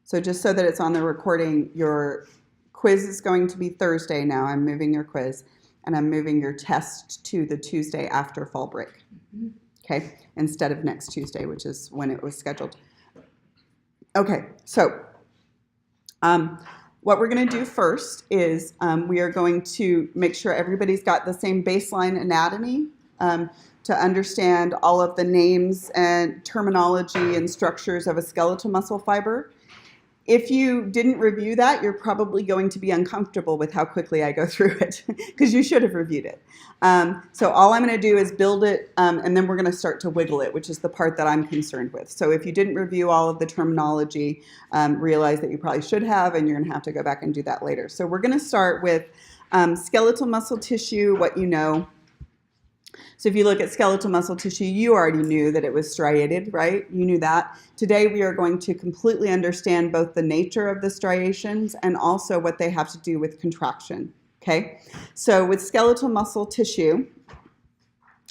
So just so that it's on the recording, your quiz is going to be Thursday now. I'm moving your quiz, and I'm moving your test to the Tuesday after fall break, okay, instead of next Tuesday, which is when it was scheduled. Okay, so what we're going to do first is we are going to make sure everybody's got the same baseline anatomy to understand all of the names and terminology and structures of a skeletal muscle fiber. If you didn't review that, you're probably going to be uncomfortable with how quickly I go through it, because you should have reviewed it. So all I'm going to do is build it, and then we're going to start to wiggle it, which is the part that I'm concerned with. So if you didn't review all of the terminology, realize that you probably should have, and you're going to have to go back and do that later. So we're going to start with skeletal muscle tissue, what you know. So if you look at skeletal muscle tissue, you already knew that it was striated, right? You knew that. Today we are going to completely understand both the nature of the striations and also what they have to do with contraction, okay? So with skeletal muscle tissue,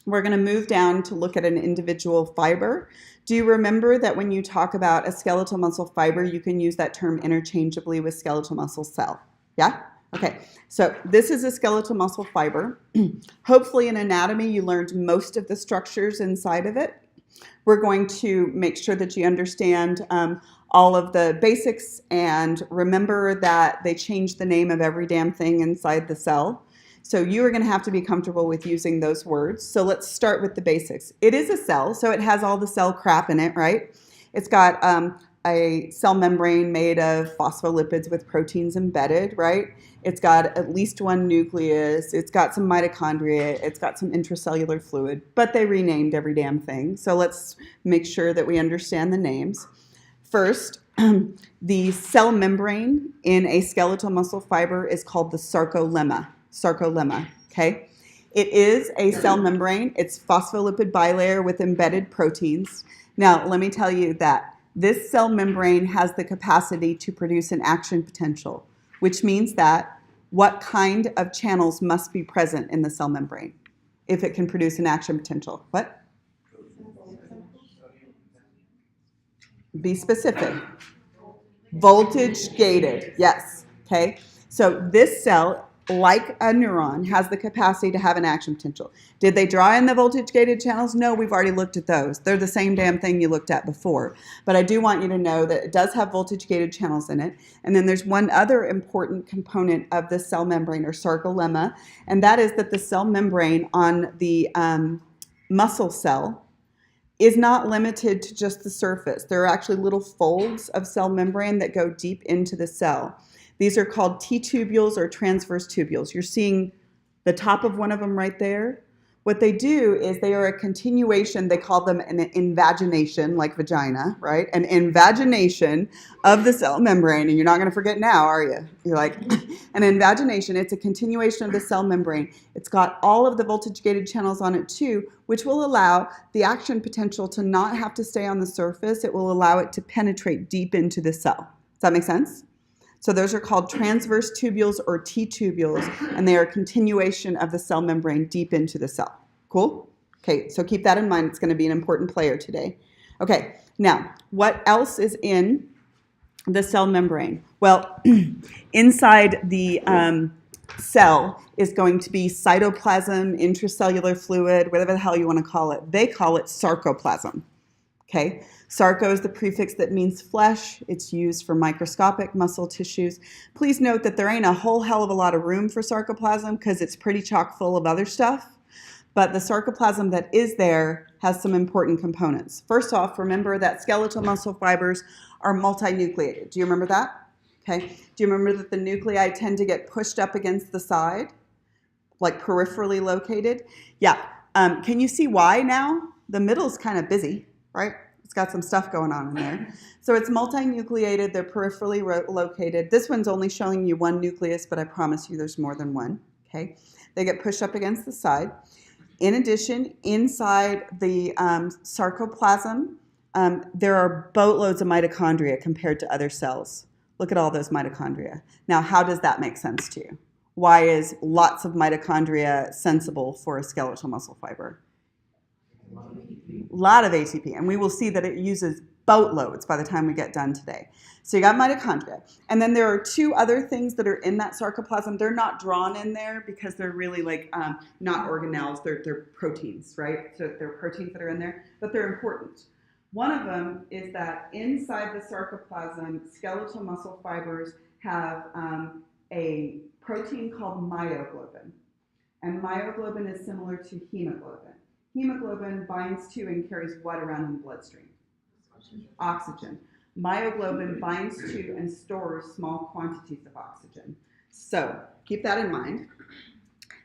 we're going to move down to look at an individual fiber. Do you remember that when you talk about a skeletal muscle fiber, you can use that term interchangeably with skeletal muscle cell? Yeah? Okay, so this is a skeletal muscle fiber. Hopefully in anatomy you learned most of the structures inside of it. We're going to make sure that you understand all of the basics, and remember that they changed the name of every damn thing inside the cell. So you are going to have to be comfortable with using those words. So let's start with the basics. It is a cell, so it has all the cell crap in it, right? It's got a cell membrane made of phospholipids with proteins embedded, right? It's got at least one nucleus. It's got some mitochondria. It's got some intracellular fluid, but they renamed every damn thing. So let's make sure that we understand the names. First, the cell membrane in a skeletal muscle fiber is called the sarcolemma. Sarcolemma, okay? It is a cell membrane. It's phospholipid bilayer with embedded proteins. Now, let me tell you that this cell membrane has the capacity to produce an action potential, which means that what kind of channels must be present in the cell membrane if it can produce an action potential? What? Be specific. Voltage gated, yes, okay? So this cell, like a neuron, has the capacity to have an action potential. Did they draw in the voltage-gated channels? No, we've already looked at those. They're the same damn thing you looked at before. But I do want you to know that it does have voltage-gated channels in it. And then there's one other important component of the cell membrane, or sarcolemma, and that is that the cell membrane on the muscle cell is not limited to just the surface. There are actually little folds of cell membrane that go deep into the cell. These are called T-tubules or transverse tubules. You're seeing the top of one of them right there. What they do is they are a continuation. They call them an invagination, like vagina, right? An invagination of the cell membrane. And you're not going to forget now, are you? You're like, an invagination. It's a continuation of the cell membrane. It's got all of the voltage-gated channels on it too, which will allow the action potential to not have to stay on the surface. It will allow it to penetrate deep into the cell. Does that make sense? So those are called transverse tubules or T-tubules, and they are a continuation of the cell membrane deep into the cell. Cool? Okay, so keep that in mind. It's going to be an important player today. Okay, now, what else is in the cell membrane? Well, inside the cell is going to be cytoplasm, intracellular fluid, whatever the hell you want to call it. They call it sarcoplasm. Okay? Sarco is the prefix that means flesh. It's used for microscopic muscle tissues. Please note that there ain't a whole hell of a lot of room for sarcoplasm because it's pretty chock full of other stuff. But the sarcoplasm that is there has some important components. First off, remember that skeletal muscle fibers are multinucleated. Do you remember that? Okay. Do you remember that the nuclei tend to get pushed up against the side, like peripherally located? Yeah. Can you see why now? The middle's kind of busy, right? It's got some stuff going on in there. So it's multinucleated. They're peripherally located. This one's only showing you one nucleus, but I promise you there's more than one. Okay. They get pushed up against the side. In addition, inside the sarcoplasm, there are boatloads of mitochondria compared to other cells. Look at all those mitochondria. Now, how does that make sense to you? Why is lots of mitochondria sensible for a skeletal muscle fiber? A lot of ATP, and we will see that it uses boatloads by the time we get done today. So you got mitochondria. And then there are two other things that are in that sarcoplasm. They're not drawn in there because they're really like not organelles. They're proteins, right? So they're proteins that are in there, but they're important. One of them is that inside the sarcoplasm, skeletal muscle fibers have a protein called myoglobin. And myoglobin is similar to hemoglobin. Hemoglobin binds to and carries what around in the bloodstream? Oxygen. Myoglobin binds to and stores small quantities of oxygen. So keep that in mind.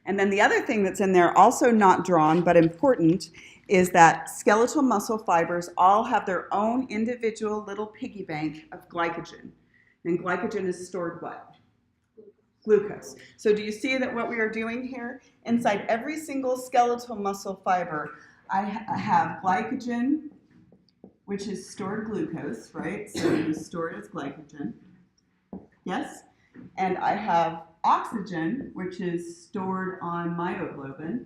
And then the other thing that's in there, also not drawn but important, is that skeletal muscle fibers all have their own individual little piggy bank of glycogen. And glycogen is stored what? Glucose. So do you see that what we are doing here? Inside every single skeletal muscle fiber, I have glycogen, which is stored glucose, right? So it is stored as glycogen. Yes? And I have oxygen, which is stored on myoglobin.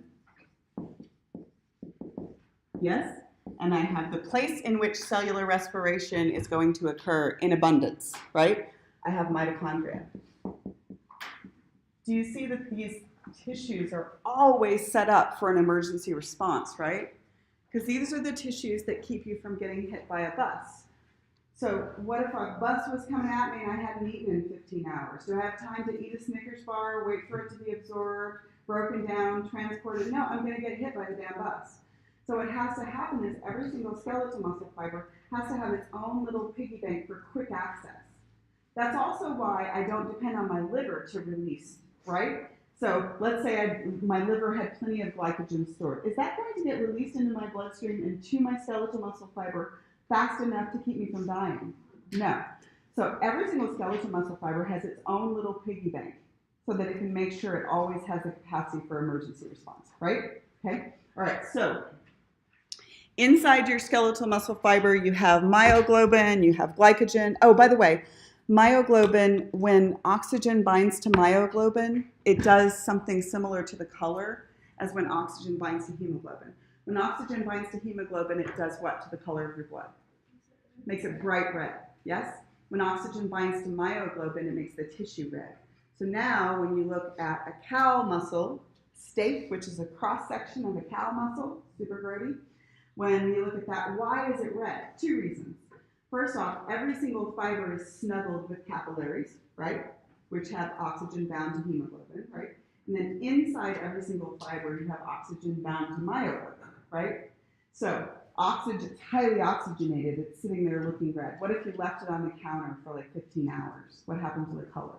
Yes? And I have the place in which cellular respiration is going to occur in abundance, right? I have mitochondria. Do you see that these tissues are always set up for an emergency response, right? Because these are the tissues that keep you from getting hit by a bus. So what if a bus was coming at me and I hadn't eaten in 15 hours? Do I have time to eat a Snickers bar, wait for it to be absorbed, broken down, transported? No, I'm going to get hit by the damn bus. So what has to happen is every single skeletal muscle fiber has to have its own little piggy bank for quick access. That's also why I don't depend on my liver to release, right? So let's say my liver had plenty of glycogen stored. Is that going to get released into my bloodstream and to my skeletal muscle fiber fast enough to keep me from dying? No. So every single skeletal muscle fiber has its own little piggy bank so that it can make sure it always has the capacity for emergency response, right? Okay? All right, so inside your skeletal muscle fiber, you have myoglobin, you have glycogen. Oh, by the way, myoglobin, when oxygen binds to myoglobin, it does something similar to the color as when oxygen binds to hemoglobin. When oxygen binds to hemoglobin, it does what to the color of your blood? Makes it bright red, yes? When oxygen binds to myoglobin, it makes the tissue red. So now when you look at a cow muscle steak, which is a cross-section of a cow muscle, super grody, when you look at that, why is it red? Two reasons. First off, every single fiber is snuggled with capillaries, right, which have oxygen bound to hemoglobin, right? And then inside every single fiber, you have oxygen bound to myoglobin, right? So oxygen, it's highly oxygenated. It's sitting there looking red. What if you left it on the counter for like 15 hours? What happens to the color?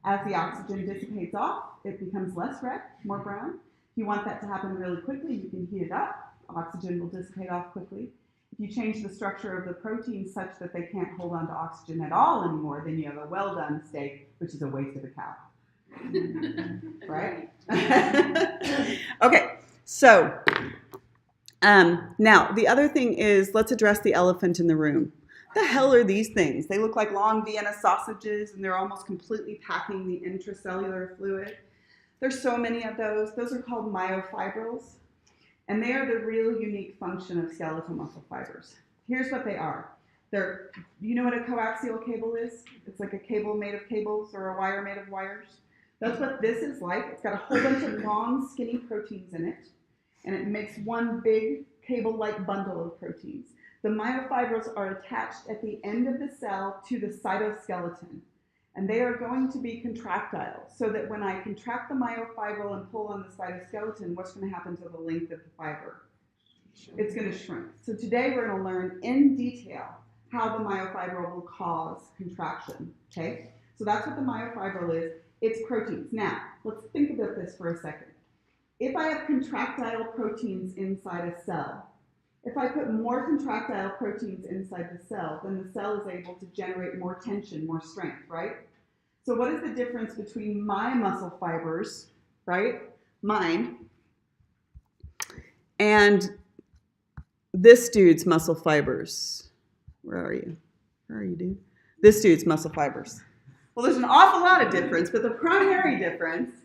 As the oxygen dissipates off, it becomes less red, more brown. If you want that to happen really quickly, you can heat it up. Oxygen will dissipate off quickly. If you change the structure of the protein such that they can't hold on to oxygen at all anymore, then you have a well-done steak, which is a waste of a cow. Right? Okay, so now the other thing is, let's address the elephant in the room. The hell are these things? They look like long Vienna sausages, and they're almost completely packing the intracellular fluid. There's so many of those. Those are called myofibrils. And they are the real unique function of skeletal muscle fibers. Here's what they are. You know what a coaxial cable is? It's like a cable made of cables or a wire made of wires. That's what this is like. It's got a whole bunch of long, skinny proteins in it, and it makes one big cable-like bundle of proteins. The myofibrils are attached at the end of the cell to the cytoskeleton, and they are going to be contractile, so that when I contract the myofibril and pull on the cytoskeleton, what's going to happen to the length of the fiber? It's going to shrink. So today we're going to learn in detail how the myofibril will cause contraction, okay? So that's what the myofibril is. It's proteins. Now, let's think about this for a second. If I have contractile proteins inside a cell, if I put more contractile proteins inside the cell, then the cell is able to generate more tension, more strength, right? So what is the difference between my muscle fibers, right, mine, and this dude's muscle fibers? Where are you? Where are you, dude? This dude's muscle fibers. Well, there's an awful lot of difference, but the primary difference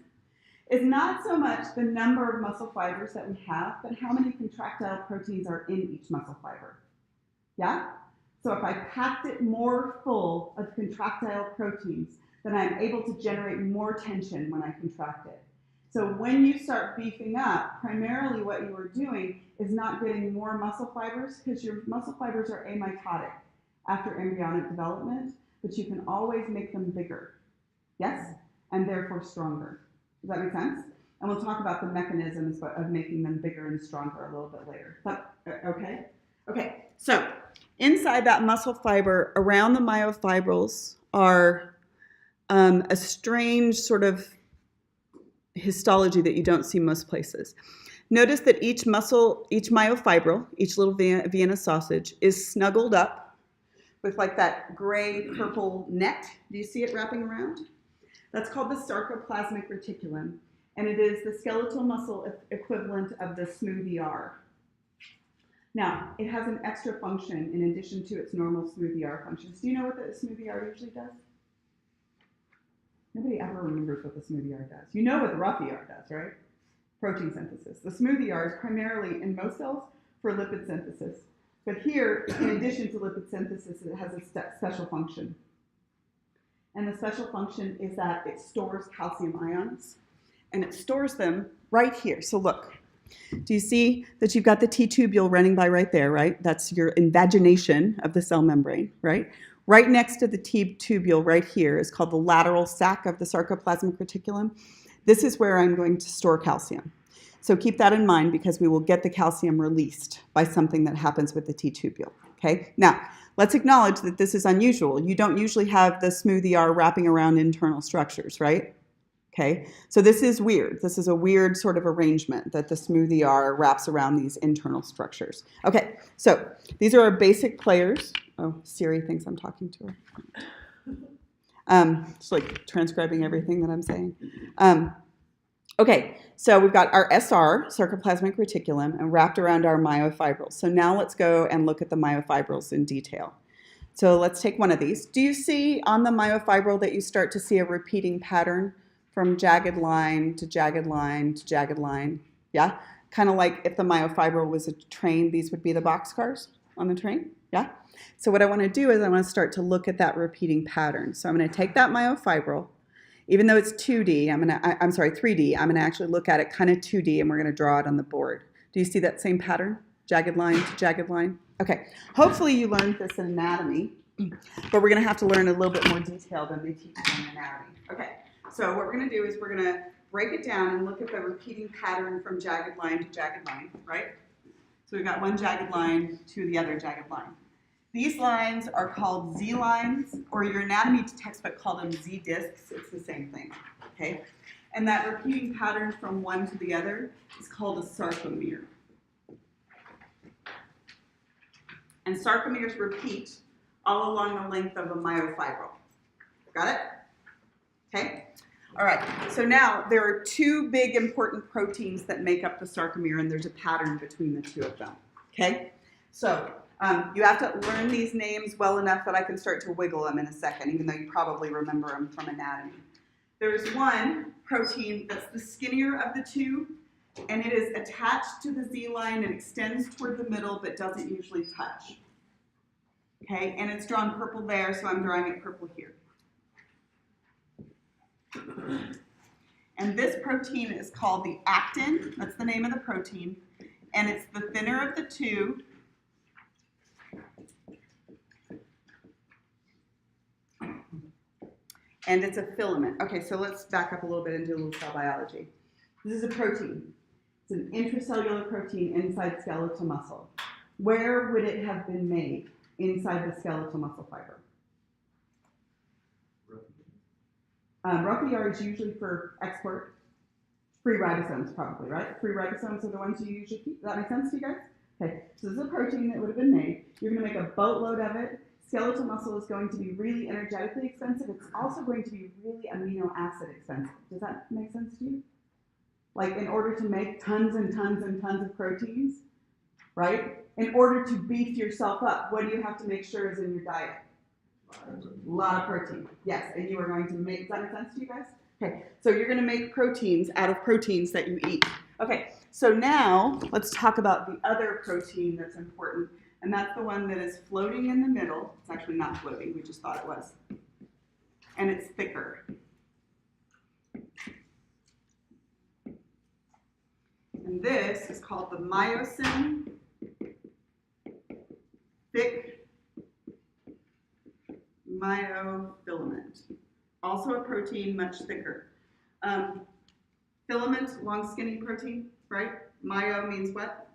is not so much the number of muscle fibers that we have, but how many contractile proteins are in each muscle fiber. Yeah? So if I packed it more full of contractile proteins, then I'm able to generate more tension when I contract it. So when you start beefing up, primarily what you are doing is not getting more muscle fibers, because your muscle fibers are amitotic after embryonic development, but you can always make them bigger, yes, and therefore stronger. Does that make sense? And we'll talk about the mechanisms of making them bigger and stronger a little bit later. Okay? Okay, so inside that muscle fiber, around the myofibrils, are a strange sort of histology that you don't see most places. Notice that each myofibril, each little Vienna sausage, is snuggled up with like that gray-purple net. Do you see it wrapping around? That's called the Sarcoplasmic Reticulum, and it is the skeletal muscle equivalent of the smooth ER. Now, it has an extra function in addition to its normal smooth ER functions. Do you know what the smooth ER usually does? Nobody ever remembers what the smooth ER does. You know what the rough ER does, right? Protein synthesis. The smooth ER is primarily, in most cells, for lipid synthesis. But here, in addition to lipid synthesis, it has a special function. And the special function is that it stores calcium ions. And it stores them right here. So look, do you see that you've got the T-tubule running by right there, right? That's your invagination of the cell membrane, right? Right next to the T-tubule right here is called the lateral sac of the sarcoplasmic reticulum. This is where I'm going to store calcium. So keep that in mind because we will get the calcium released by something that happens with the T-tubule, okay? Now, let's acknowledge that this is unusual. You don't usually have the smooth ER wrapping around internal structures, right? Okay, so this is weird. This is a weird sort of arrangement that the smooth ER wraps around these internal structures. Okay, so these are our basic players. Oh, Siri thinks I'm talking to her. It's like transcribing everything that I'm saying. Okay, so we've got our SR, Sarcoplasmic Reticulum, and wrapped around our myofibrils. So now let's go and look at the myofibrils in detail. So let's take one of these. Do you see on the myofibril that you start to see a repeating pattern from jagged line to jagged line to jagged line? Yeah? Kind of like if the myofibril was a train, these would be the boxcars on the train? Yeah? So what I want to do is I want to start to look at that repeating pattern. So I'm going to take that myofibril, even though it's 3D, I'm going to actually look at it kind of 2D, and we're going to draw it on the board. Do you see that same pattern? Jagged line to jagged line? Okay. Hopefully you learned this in anatomy, but we're going to have to learn a little bit more detail than they teach you in anatomy. Okay. So what we're going to do is we're going to break it down and look at the repeating pattern from jagged line to jagged line, right? So we've got one jagged line to the other jagged line. These lines are called Z lines, or your anatomy textbook called them Z discs. It's the same thing, okay? And that repeating pattern from one to the other is called a sarcomere. And sarcomeres repeat all along the length of a myofibril. Got it? Okay? All right, so now there are two big important proteins that make up the sarcomere, and there's a pattern between the two of them, okay? So you have to learn these names well enough that I can start to wiggle them in a second, even though you probably remember them from anatomy. There's one protein that's the skinnier of the two, and it is attached to the Z line and extends toward the middle, but doesn't usually touch, okay? And it's drawn purple there, so I'm drawing it purple here. And this protein is called the actin. That's the name of the protein. And it's the thinner of the two. And it's a filament. Okay, so let's back up a little bit and do a little cell biology. This is a protein. It's an intracellular protein inside skeletal muscle. Where would it have been made inside the skeletal muscle fiber? Rough ER is usually for export. Free ribosomes probably, right? Free ribosomes are the ones you usually keep. Does that make sense to you guys? Okay, so this is a protein that would have been made. You're going to make a boatload of it. Skeletal muscle is going to be really energetically expensive. It's also going to be really amino acid expensive. Does that make sense to you? Like in order to make tons and tons and tons of proteins, right? In order to beef yourself up, what do you have to make sure is in your diet? A lot of protein. Yes, and you are going to make, does that make sense to you guys? Okay, so you're going to make proteins out of proteins that you eat. Okay, so now let's talk about the other protein that's important, And that's the one that is floating in the middle. It's actually not floating, we just thought it was. And it's thicker. And this is called the myosin, thick myofilament. Also a protein, much thicker. Filament, long skinny protein, right? Myo means what?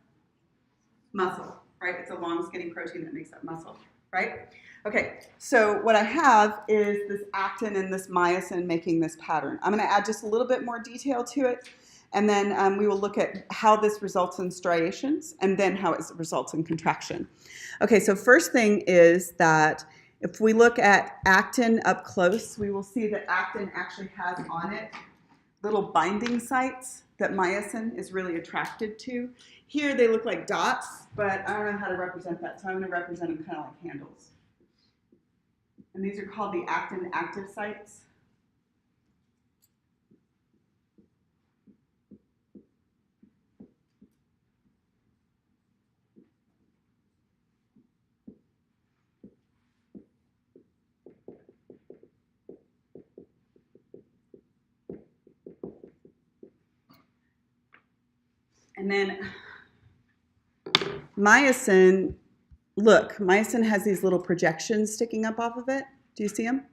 Muscle, right? It's a long skinny protein that makes up muscle, right? Okay, so what I have is this actin and this myosin making this pattern. I'm going to add just a little bit more detail to it, and then we will look at how this results in striations, and then how it results in contraction. Okay, so first thing is that if we look at actin up close, we will see that actin actually has on it little binding sites that myosin is really attracted to. Here they look like dots, but I don't know how to represent that, so I'm going to represent them kind of like handles. And these are called the actin active sites. And then myosin, look, myosin has these little projections sticking up off of it. Do you see them?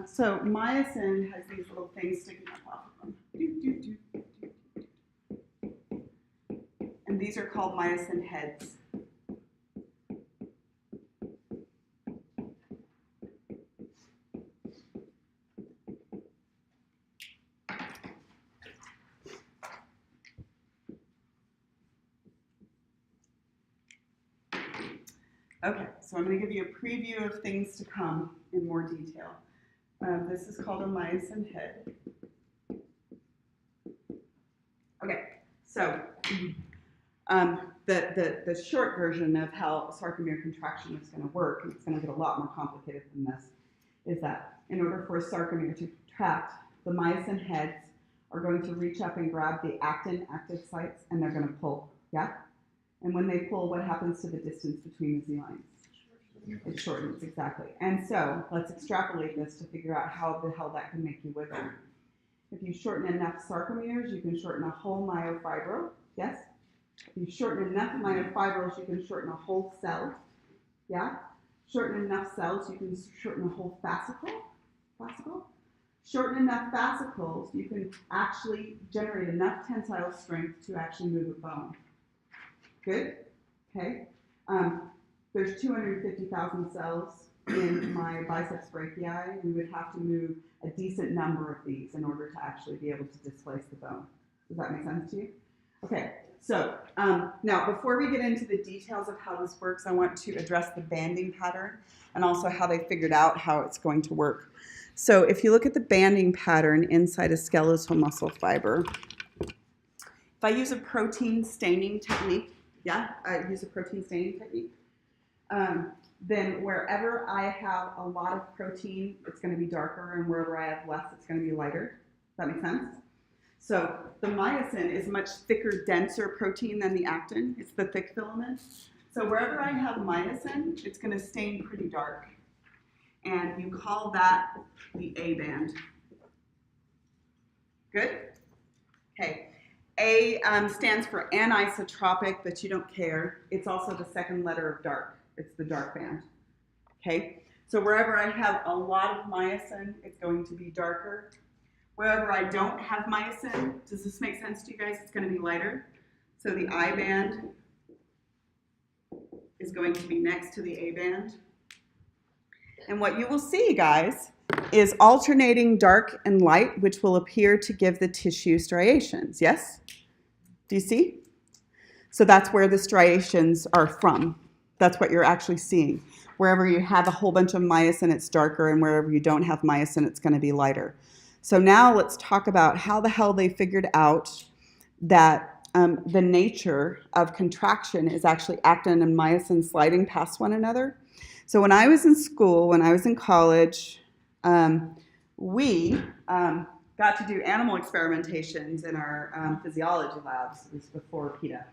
So myosin has these little things sticking up off of them. And these are called myosin heads. Okay, so I'm going to give you a preview of things to come in more detail. This is called a myosin head. Okay, so the short version of how sarcomere contraction is going to work, and it's going to get a lot more complicated than this, is that in order for a sarcomere to contract, the myosin heads are going to reach up and grab the actin active sites, and they're going to pull, yeah? And when they pull, what happens to the distance between the Z lines? It shortens, exactly. And so let's extrapolate this to figure out how the hell that can make you wiggle. If you shorten enough sarcomeres, you can shorten a whole myofibril, yes? If you shorten enough myofibrils, you can shorten a whole cell, yeah? Shorten enough cells, you can shorten a whole fascicle. Shorten enough fascicles, you can actually generate enough tensile strength to actually move a bone. Good? Okay. There's 250,000 cells in my biceps brachii. We would have to move a decent number of these in order to actually be able to displace the bone. Does that make sense to you? Okay. So now, before we get into the details of how this works, I want to address the banding pattern and also how they figured out how it's going to work. So if you look at the banding pattern inside a skeletal muscle fiber, if I use a protein staining technique, yeah, I use a protein staining technique, then wherever I have a lot of protein, it's going to be darker, and wherever I have less, it's going to be lighter. Does that make sense? So the myosin is much thicker, denser protein than the actin. It's the thick filament. So wherever I have myosin, it's going to stain pretty dark. And you call that the A band. Good? Okay. A stands for anisotropic, but you don't care. It's also the second letter of dark. It's the dark band. Okay? So wherever I have a lot of myosin, it's going to be darker. Wherever I don't have myosin, does this make sense to you guys? It's going to be lighter. So the I band is going to be next to the A band. And what you will see, guys, is alternating dark and light, which will appear to give the tissue striations. Yes? Do you see? So that's where the striations are from. That's what you're actually seeing. Wherever you have a whole bunch of myosin, it's darker, and wherever you don't have myosin, it's going to be lighter. So now let's talk about how the hell they figured out that the nature of contraction is actually actin and myosin sliding past one another. So when I was in school, when I was in college, we got to do animal experimentations in our physiology labs. It was before PETA.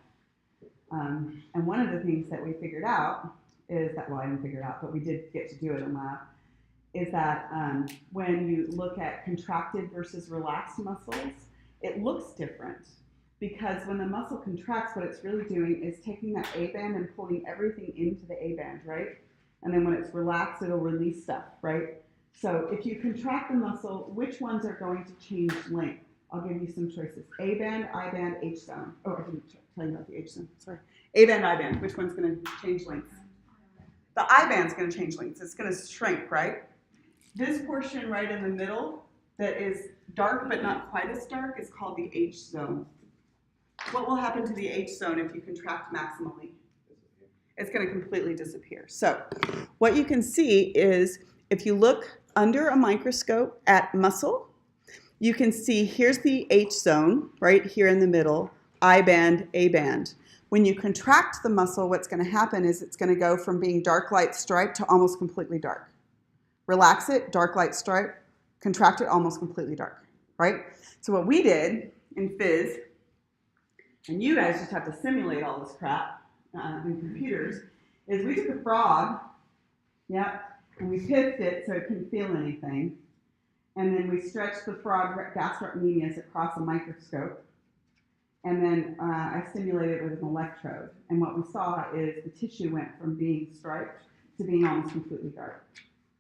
And one of the things that we figured out is that, well, I didn't figure it out, but we did get to do it in lab, is that when you look at contracted versus relaxed muscles, it looks different. Because when the muscle contracts, what it's really doing is taking that A band and pulling everything into the A band, right? And then when it's relaxed, it'll release stuff, right? So if you contract the muscle, which ones are going to change length? I'll give you some choices. A band, I band, H zone. Oh, I didn't tell you about the H zone, sorry. A band, I band, which one's going to change length? The I band's going to change length. It's going to shrink, right? This portion right in the middle that is dark but not quite as dark is called the H zone. What will happen to the H zone if you contract maximally? It's going to completely disappear. So what you can see is if you look under a microscope at muscle, you can see here's the H zone right here in the middle, I band, A band. When you contract the muscle, what's going to happen is it's going to go from being dark light stripe to almost completely dark. Relax it, dark light stripe, contract it, almost completely dark, right? So what we did in phys, and you guys just have to simulate all this crap in computers, is we took a frog, and we pitched it so it couldn't feel anything, and then we stretched the frog gastrocnemius across a microscope, and then I stimulated it with an electrode, and what we saw is the tissue went from being striped to being almost completely dark.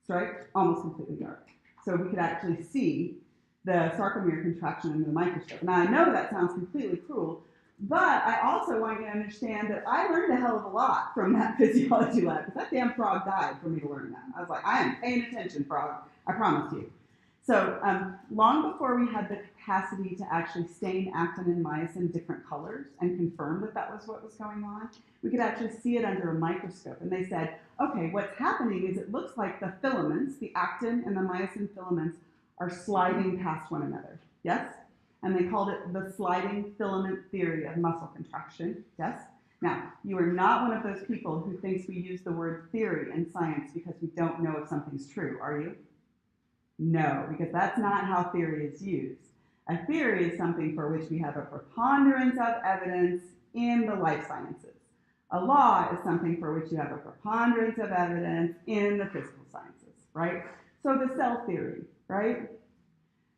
Striped, almost completely dark. So we could actually see the sarcomere contraction under the microscope. Now I know that sounds completely cruel, but I also want you to understand that I learned a hell of a lot from that physiology lab, because that damn frog died for me to learn that. I was like, I am paying attention, frog, I promise you. So long before we had the capacity to actually stain actin and myosin different colors and confirm that that was what was going on, we could actually see it under a microscope. And they said, okay, what's happening is it looks like the filaments, the actin and the myosin filaments, are sliding past one another. Yes? And they called it the sliding filament theory of muscle contraction. Yes? Now, you are not one of those people who thinks we use the word theory in science because we don't know if something's true, are you? No, because that's not how theory is used. A theory is something for which we have a preponderance of evidence in the life sciences. A law is something for which you have a preponderance of evidence in the physical sciences, right? So the cell theory, right?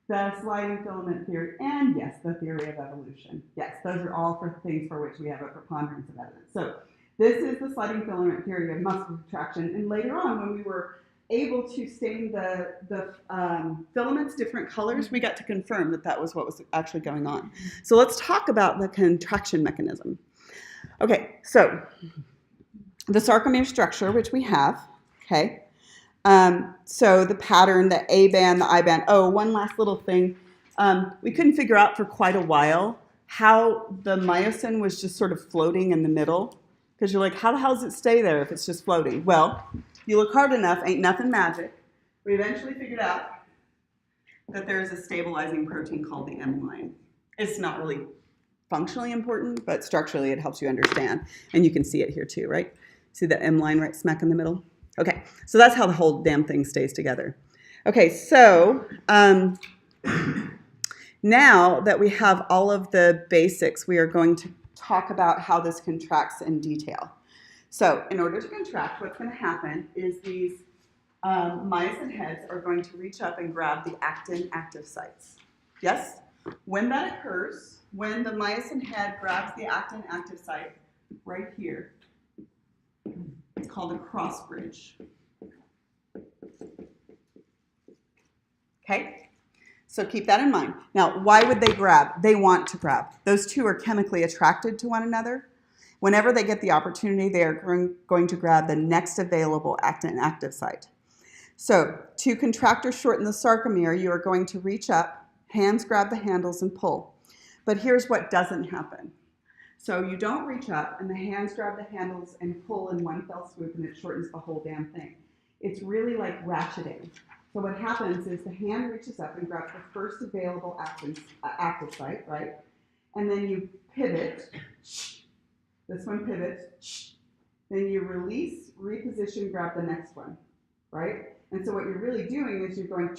The sliding filament theory, and yes, the theory of evolution. Yes, those are all for things for which we have a preponderance of evidence. So this is the sliding filament theory of muscle contraction, and later on when we were able to stain the filaments different colors, we got to confirm that that was what was actually going on. So let's talk about the contraction mechanism. Okay, so the sarcomere structure, which we have, okay, so the pattern, the A band, the I band. Oh, one last little thing. We couldn't figure out for quite a while how the myosin was just sort of floating in the middle, because you're like, how the hell does it stay there if it's just floating? Well, you look hard enough, ain't nothing magic. We eventually figured out that there's a stabilizing protein called the M line. It's not really functionally important, but structurally it helps you understand. And you can see it here too, right? See the M line right smack in the middle? Okay, so that's how the whole damn thing stays together. Okay, so now that we have all of the basics, we are going to talk about how this contracts in detail. So in order to contract, what's going to happen is these myosin heads are going to reach up and grab the actin active sites. Yes? When that occurs, when the myosin head grabs the actin active site right here, it's called a crossbridge. Okay? So keep that in mind. Now, why would they grab? They want to grab. Those two are chemically attracted to one another. Whenever they get the opportunity, they are going to grab the next available actin active site. So to contract or shorten the sarcomere, you are going to reach up, hands grab the handles and pull. But here's what doesn't happen. So you don't reach up and the hands grab the handles and pull in one fell swoop and it shortens the whole damn thing. It's really like ratcheting. So what happens is the hand reaches up and grabs the first available active site, right? And then you pivot. This one pivots, then you release, reposition, grab the next one, right? And so what you're really doing is you're going,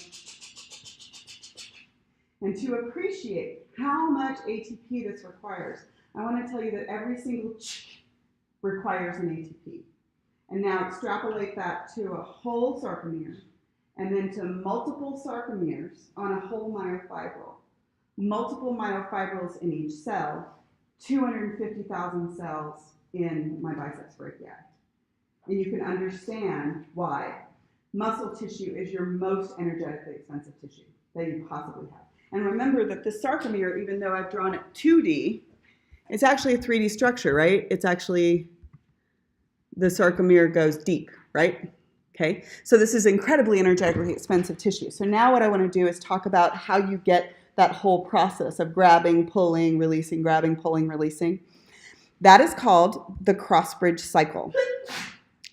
and to appreciate how much ATP this requires, I want to tell you that every single requires an ATP. And now extrapolate that to a whole sarcomere, and then to multiple sarcomeres on a whole myofibril. Multiple myofibrils in each cell, 250,000 cells in my biceps brachii. And you can understand why muscle tissue is your most energetically expensive tissue that you possibly have. And remember that the sarcomere, even though I've drawn it 2D, it's actually a 3D structure, right? It's actually, the sarcomere goes deep, right? Okay, so this is incredibly energetically expensive tissue. So now what I want to do is talk about how you get that whole process of grabbing, pulling, releasing, grabbing, pulling, releasing. That is called the Crossbridge cycle.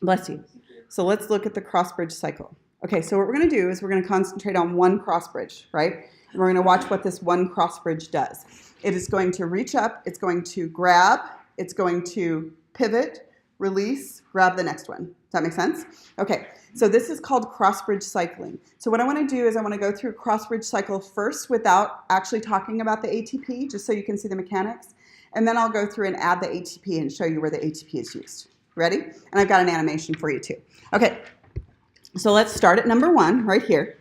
Bless you. So let's look at the Crossbridge cycle. Okay, so what we're going to do is we're going to concentrate on one crossbridge, right? And we're going to watch what this one crossbridge does. It is going to reach up, it's going to grab, it's going to pivot, release, grab the next one. Does that make sense? Okay, so this is called crossbridge cycling. So what I want to do is I want to go through crossbridge cycle first without actually talking about the ATP, just so you can see the mechanics. And then I'll go through and add the ATP and show you where the ATP is used. Ready? And I've got an animation for you too. Okay, so let's start at number 1 right here.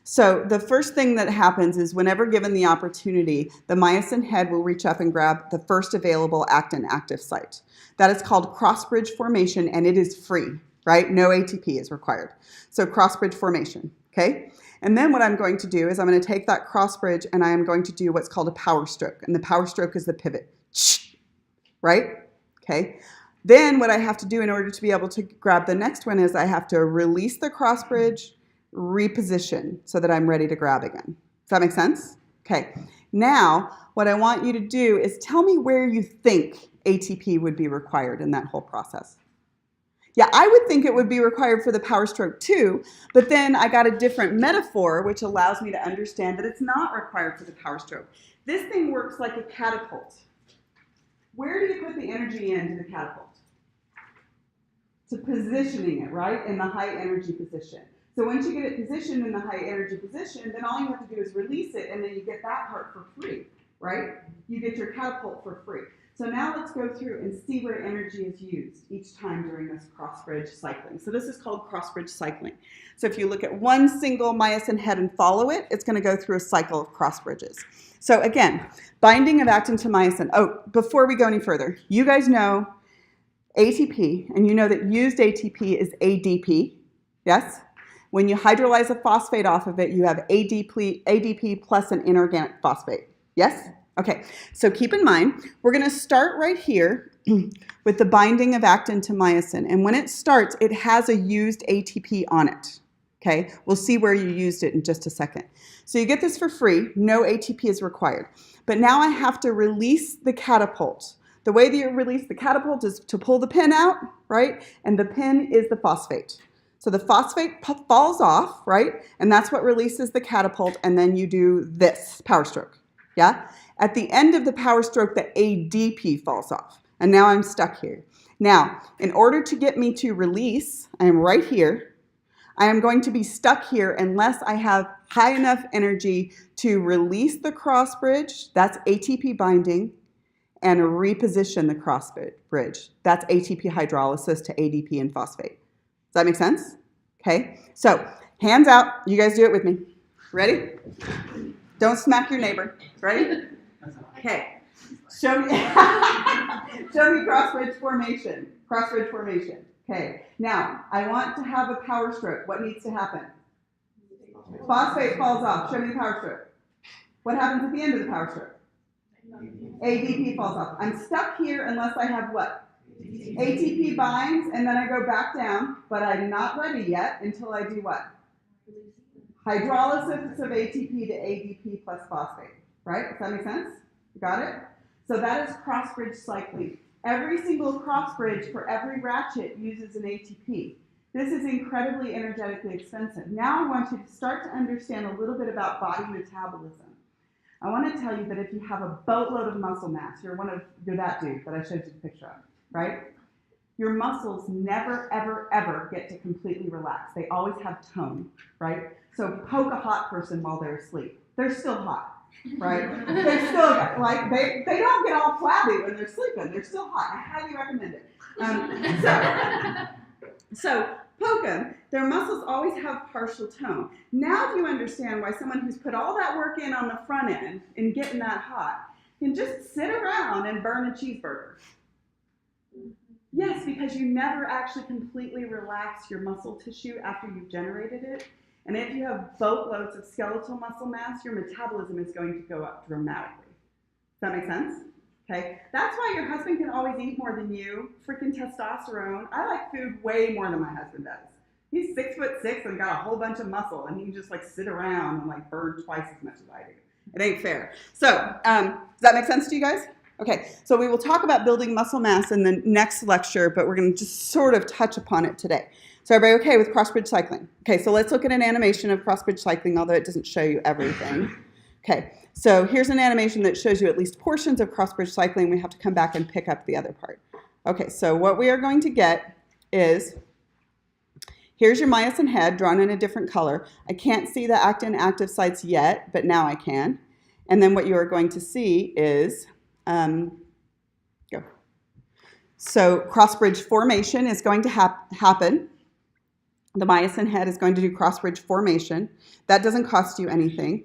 So the first thing that happens is whenever given the opportunity, the myosin head will reach up and grab the first available actin active site. That is called crossbridge formation, and it is free, right? No ATP is required. So crossbridge formation, okay? And then what I'm going to do is I'm going to take that crossbridge and I am going to do what's called a power stroke. And the power stroke is the pivot, right? Okay. Then what I have to do in order to be able to grab the next one is I have to release the crossbridge, reposition so that I'm ready to grab again. Does that make sense? Okay. Now, what I want you to do is tell me where you think ATP would be required in that whole process. Yeah, I would think it would be required for the power stroke too, but then I got a different metaphor which allows me to understand that it's not required for the power stroke. This thing works like a catapult. Where do you put the energy into the catapult? To positioning it, right, in the high energy position. So once you get it positioned in the high energy position, then all you have to do is release it, and then you get that part for free, right? You get your catapult for free. So now let's go through and see where energy is used each time during this crossbridge cycling. So this is called crossbridge cycling. So if you look at one single myosin head and follow it, it's going to go through a cycle of cross bridges. So again, binding of actin to myosin. Oh, before we go any further, you guys know ATP, and you know that used ATP is ADP, yes? When you hydrolyze a phosphate off of it, you have ADP plus an inorganic phosphate, yes? Okay, so keep in mind, we're going to start right here with the binding of actin to myosin. And when it starts, it has a used ATP on it. Okay, we'll see where you used it in just a second. So you get this for free. No ATP is required. But now I have to release the catapult. The way that you release the catapult is to pull the pin out, right? And the pin is the phosphate. So the phosphate falls off, right? And that's what releases the catapult. And then you do this power stroke. Yeah? At the end of the power stroke, the ADP falls off. And now I'm stuck here. Now, in order to get me to release, I am right here. I am going to be stuck here unless I have high enough energy to release the cross bridge, that's ATP binding, and reposition the cross bridge. That's ATP hydrolysis to ADP and phosphate. Does that make sense? Okay, so hands out. You guys do it with me. Ready? Don't smack your neighbor. Ready? Okay. Show me, show me crossbridge formation. Crossbridge formation. Okay. Now, I want to have a power stroke. What needs to happen? Phosphate falls off. Show me the power stroke. What happens at the end of the power stroke? ADP falls off. I'm stuck here unless I have what? ATP binds, and then I go back down, but I'm not ready yet until I do what? Hydrolysis of ATP to ADP plus phosphate. Right? Does that make sense? Got it? So that is crossbridge cycling. Every single crossbridge for every ratchet uses an ATP. This is incredibly energetically expensive. Now I want you to start to understand a little bit about body metabolism. I want to tell you that if you have a boatload of muscle mass, you're that dude that I showed you the picture of, right? Your muscles never, ever, ever get to completely relax. They always have tone, right? So poke a hot person while they're asleep. They're still hot. right? They're still, like, they don't get all flabby when they're sleeping. They're still hot. I highly recommend it. So poke them. Their muscles always have partial tone. Now do you understand why someone who's put all that work in on the front end in getting that hot can just sit around and burn a cheeseburger? Yes, because you never actually completely relax your muscle tissue after you've generated it. And if you have boatloads of skeletal muscle mass, your metabolism is going to go up dramatically. Does that make sense? Okay, that's why your husband can always eat more than you. Freaking testosterone. I like food way more than my husband does. He's 6'6" and got a whole bunch of muscle, and he can just like sit around and like burn twice as much as I do. It ain't fair. So, does that make sense to you guys? Okay, so we will talk about building muscle mass in the next lecture, but we're going to just sort of touch upon it today. So everybody okay with crossbridge cycling? Okay, so let's look at an animation of crossbridge cycling, although it doesn't show you everything. Okay, so here's an animation that shows you at least portions of crossbridge cycling. We have to come back and pick up the other part. Okay, so what we are going to get is, here's your myosin head drawn in a different color. I can't see the actin active sites yet, but now I can. And then what you are going to see is, So crossbridge formation is going to happen. The myosin head is going to do crossbridge formation. That doesn't cost you anything.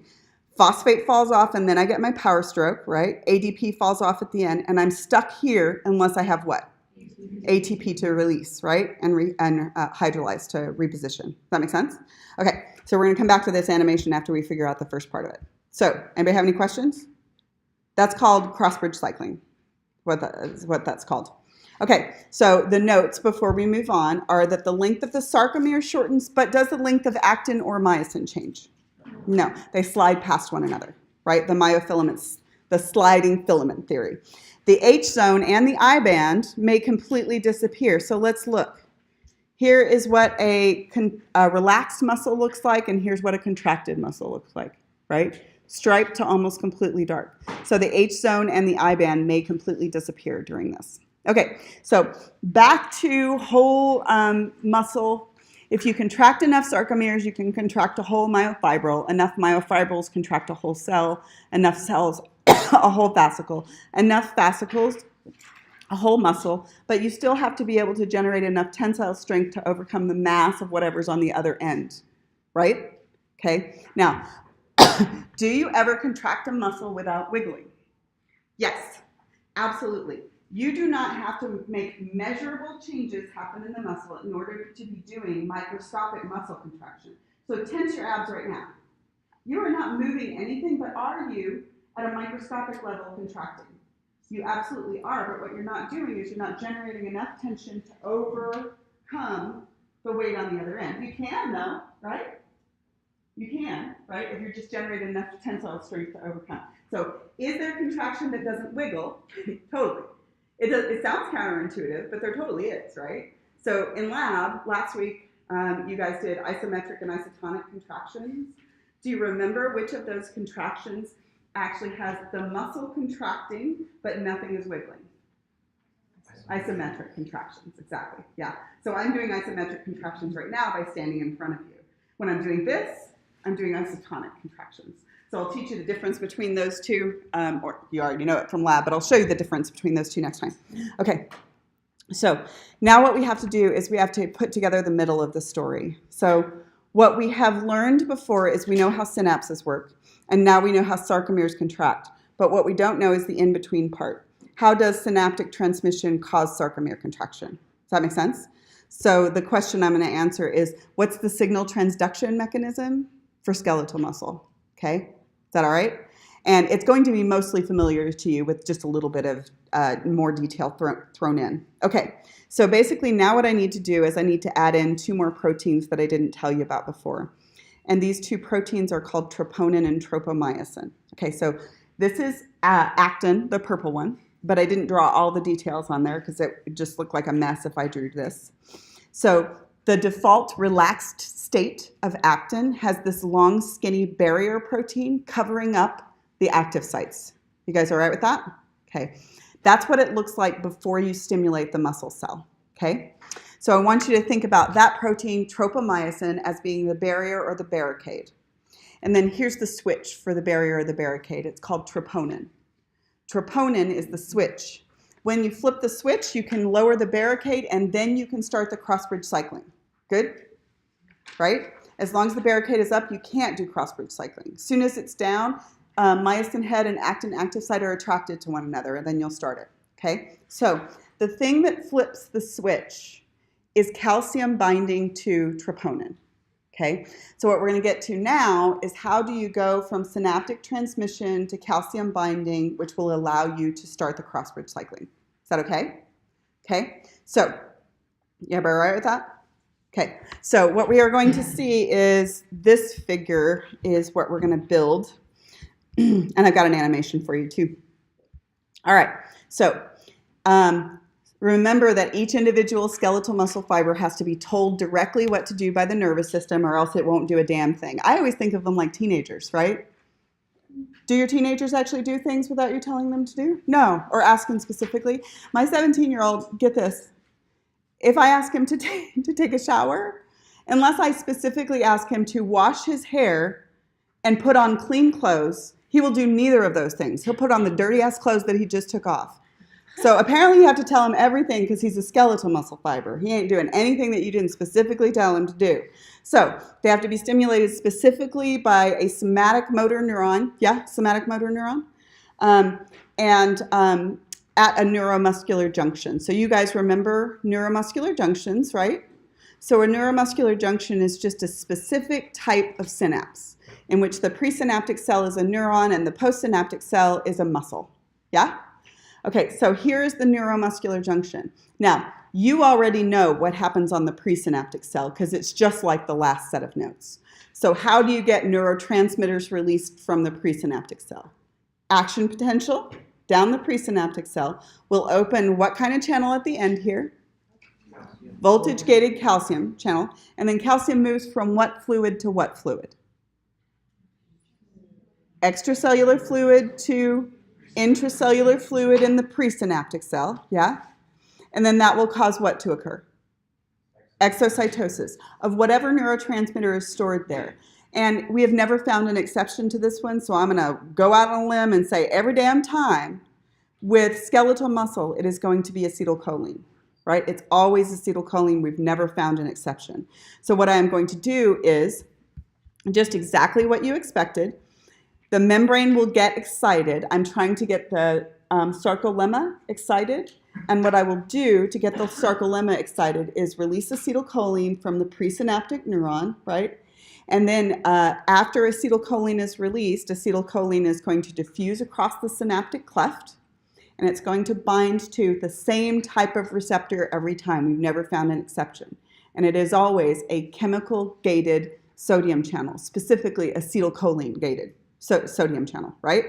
Phosphate falls off, and then I get my power stroke, right? ADP falls off at the end, and I'm stuck here unless I have what? ATP to release, right? And hydrolyze to reposition. Does that make sense? Okay, so we're going to come back to this animation after we figure out the first part of it. So, anybody have any questions? That's called crossbridge cycling, what that's called. Okay, so the notes before we move on are that the length of the sarcomere shortens, but does the length of actin or myosin change? No, they slide past one another, right? The myofilaments, the sliding filament theory. The H zone and the I band may completely disappear. So let's look. Here is what a relaxed muscle looks like, and here's what a contracted muscle looks like, right? Striped to almost completely dark. So the H zone and the I band may completely disappear during this. Okay, so back to whole muscle. If you contract enough sarcomeres, you can contract a whole myofibril. Enough myofibrils contract a whole cell. Enough cells, a whole fascicle. Enough fascicles, a whole muscle. But you still have to be able to generate enough tensile strength to overcome the mass of whatever's on the other end, right? Okay, now, do you ever contract a muscle without wiggling? Yes, absolutely. You do not have to make measurable changes happen in the muscle in order to be doing microscopic muscle contraction. So tense your abs right now. You are not moving anything, but are you at a microscopic level contracting? You absolutely are, but what you're not doing is you're not generating enough tension to overcome the weight on the other end. You can though, right? You can, right? If you're just generating enough tensile strength to overcome. So is there contraction that doesn't wiggle? Totally. It sounds counterintuitive, but there totally is, right? So in lab, last week, you guys did isometric and isotonic contractions. Do you remember which of those contractions actually has the muscle contracting, but nothing is wiggling? Isometric contractions, exactly, yeah. So I'm doing isometric contractions right now by standing in front of you. When I'm doing this, I'm doing isotonic contractions. So I'll teach you the difference between those two, or you already know it from lab, but I'll show you the difference between those two next time. Okay, so now what we have to do is we have to put together the middle of the story. So what we have learned before is we know how synapses work, and now we know how sarcomeres contract, but what we don't know is the in-between part. How does synaptic transmission cause sarcomere contraction? Does that make sense? So the question I'm going to answer is, what's the signal transduction mechanism for skeletal muscle? Okay? Is that all right? And it's going to be mostly familiar to you with just a little bit of more detail thrown in. Okay, so basically now what I need to do is I need to add in 2 more proteins that I didn't tell you about before. And these 2 proteins are called troponin and tropomyosin. Okay, so this is actin, the purple one, but I didn't draw all the details on there because it would just look like a mess if I drew this. So the default relaxed state of actin has this long, skinny barrier protein covering up the active sites. You guys all right with that? Okay. That's what it looks like before you stimulate the muscle cell. Okay. So I want you to think about that protein, tropomyosin, as being the barrier or the barricade. And then here's the switch for the barrier or the barricade. It's called troponin. Troponin is the switch. When you flip the switch, you can lower the barricade, and then you can start the crossbridge cycling. Good? Right? As long as the barricade is up, you can't do crossbridge cycling. As soon as it's down, myosin head and actin active site are attracted to one another, and then you'll start it. Okay? So the thing that flips the switch is calcium binding to troponin. Okay? So what we're going to get to now is how do you go from synaptic transmission to calcium binding, which will allow you to start the crossbridge cycling. Is that okay? Okay? So, you everybody all right with that? Okay, so what we are going to see is this figure is what we're going to build. And I've got an animation for you too. All right, so remember that each individual skeletal muscle fiber has to be told directly what to do by the nervous system, or else it won't do a damn thing. I always think of them like teenagers, right? Do your teenagers actually do things without you telling them to do? No, or asking specifically. My 17-year-old, get this, if I ask him to take a shower, unless I specifically ask him to wash his hair and put on clean clothes, he will do neither of those things. He'll put on the dirty-ass clothes that he just took off. So apparently you have to tell him everything because he's a skeletal muscle fiber. He ain't doing anything that you didn't specifically tell him to do. So they have to be stimulated specifically by a somatic motor neuron. Yeah, somatic motor neuron. At a neuromuscular junction. So you guys remember neuromuscular junctions, right? So a neuromuscular junction is just a specific type of synapse in which the presynaptic cell is a neuron and the postsynaptic cell is a muscle. Yeah? Okay, so here's the neuromuscular junction. Now, you already know what happens on the presynaptic cell because it's just like the last set of notes. So how do you get neurotransmitters released from the presynaptic cell? Action potential down the presynaptic cell will open what kind of channel at the end here? Voltage-gated calcium channel. And then calcium moves from what fluid to what fluid? Extracellular fluid to intracellular fluid in the presynaptic cell, yeah? And then that will cause what to occur? Exocytosis of whatever neurotransmitter is stored there. And we have never found an exception to this one, so I'm going to go out on a limb and say every damn time with skeletal muscle, it is going to be acetylcholine, right? It's always acetylcholine. We've never found an exception. So what I am going to do is just exactly what you expected. The membrane will get excited. I'm trying to get the sarcolemma excited. And what I will do to get the sarcolemma excited is release acetylcholine from the presynaptic neuron, right? And then after acetylcholine is released, acetylcholine is going to diffuse across the synaptic cleft, and it's going to bind to the same type of receptor every time. We've never found an exception. And it is always a chemical-gated sodium channel, specifically acetylcholine-gated sodium channel, right?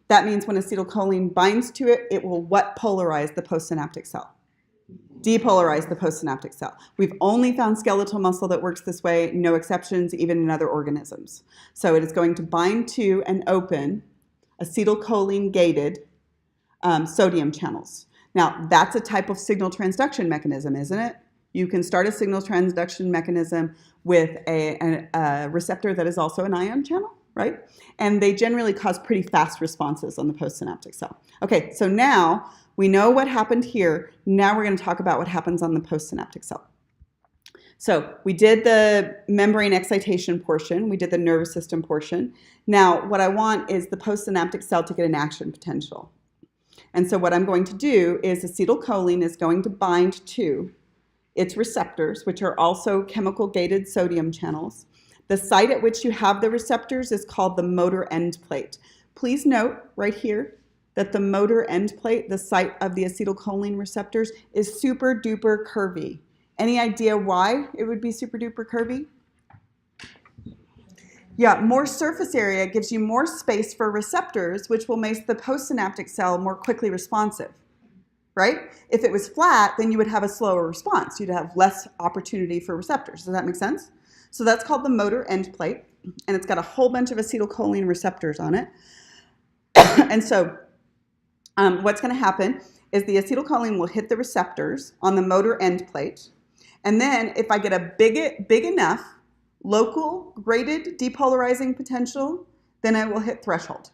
That means when acetylcholine binds to it, it will what polarize the postsynaptic cell? Depolarize the postsynaptic cell. We've only found skeletal muscle that works this way, no exceptions, even in other organisms. So it is going to bind to and open acetylcholine-gated sodium channels. Now, that's a type of signal transduction mechanism, isn't it? You can start a signal transduction mechanism with a receptor that is also an ion channel, right? And they generally cause pretty fast responses on the postsynaptic cell. Okay, so now we know what happened here. Now we're going to talk about what happens on the postsynaptic cell. So we did the membrane excitation portion. We did the nervous system portion. Now what I want is the postsynaptic cell to get an action potential. And so what I'm going to do is acetylcholine is going to bind to its receptors, which are also chemical-gated sodium channels. The site at which you have the receptors is called the motor end plate. Please note right here that the motor end plate, the site of the acetylcholine receptors, is super duper curvy. Any idea why it would be super duper curvy? Yeah, more surface area gives you more space for receptors, which will make the postsynaptic cell more quickly responsive, right? If it was flat, then you would have a slower response. You'd have less opportunity for receptors. Does that make sense? So that's called the motor end plate, and it's got a whole bunch of acetylcholine receptors on it. And so what's going to happen is the acetylcholine will hit the receptors on the motor end plate, and then if I get a big enough local graded depolarizing potential, then I will hit threshold.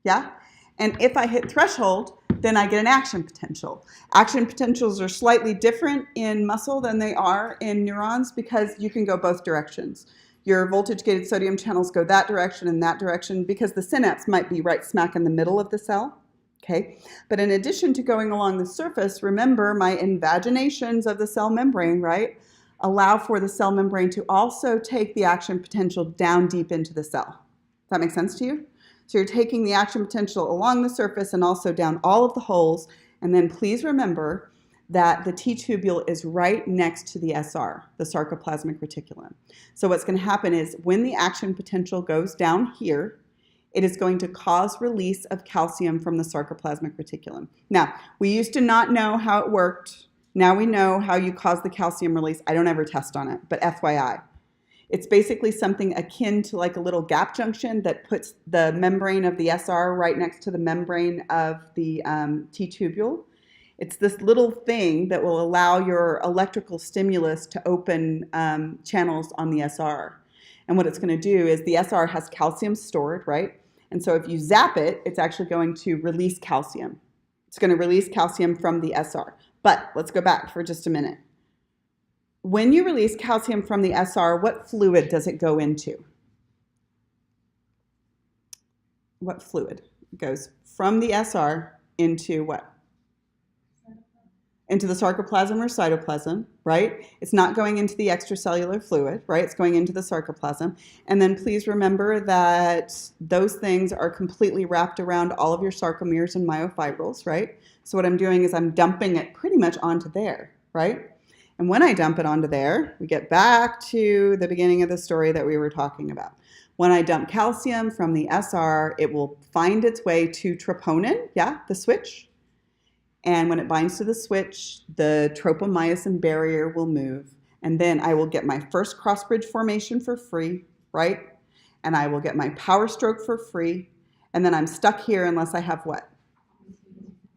Yeah? And if I hit threshold, then I get an action potential. Action potentials are slightly different in muscle than they are in neurons because you can go both directions. Your voltage-gated sodium channels go that direction and that direction because the synapse might be right smack in the middle of the cell. Okay? But in addition to going along the surface, remember my invaginations of the cell membrane, right, allow for the cell membrane to also take the action potential down deep into the cell. Does that make sense to you? So you're taking the action potential along the surface and also down all of the holes. And then please remember that the T-tubule is right next to the SR, the Sarcoplasmic Reticulum. So what's going to happen is when the action potential goes down here, it is going to cause release of calcium from the Sarcoplasmic Reticulum. Now, we used to not know how it worked. Now we know how you cause the calcium release. I don't ever test on it, but FYI. It's basically something akin to like a little gap junction that puts the membrane of the SR right next to the membrane of the T-tubule. It's this little thing that will allow your electrical stimulus to open channels on the SR. And what it's going to do is the SR has calcium stored, right? And so if you zap it, it's actually going to release calcium. It's going to release calcium from the SR. But let's go back for just a minute. When you release calcium from the SR, what fluid does it go into? What fluid goes from the SR into what? Into the sarcoplasm or cytoplasm, right? It's not going into the extracellular fluid, right? It's going into the sarcoplasm. And then please remember that those things are completely wrapped around all of your sarcomeres and myofibrils, right? So what I'm doing is I'm dumping it pretty much onto there, right? And when I dump it onto there, we get back to the beginning of the story that we were talking about. When I dump calcium from the SR, it will find its way to troponin, yeah, the switch. And when it binds to the switch, the tropomyosin barrier will move. And then I will get my first crossbridge formation for free, right? And I will get my power stroke for free. And then I'm stuck here unless I have what?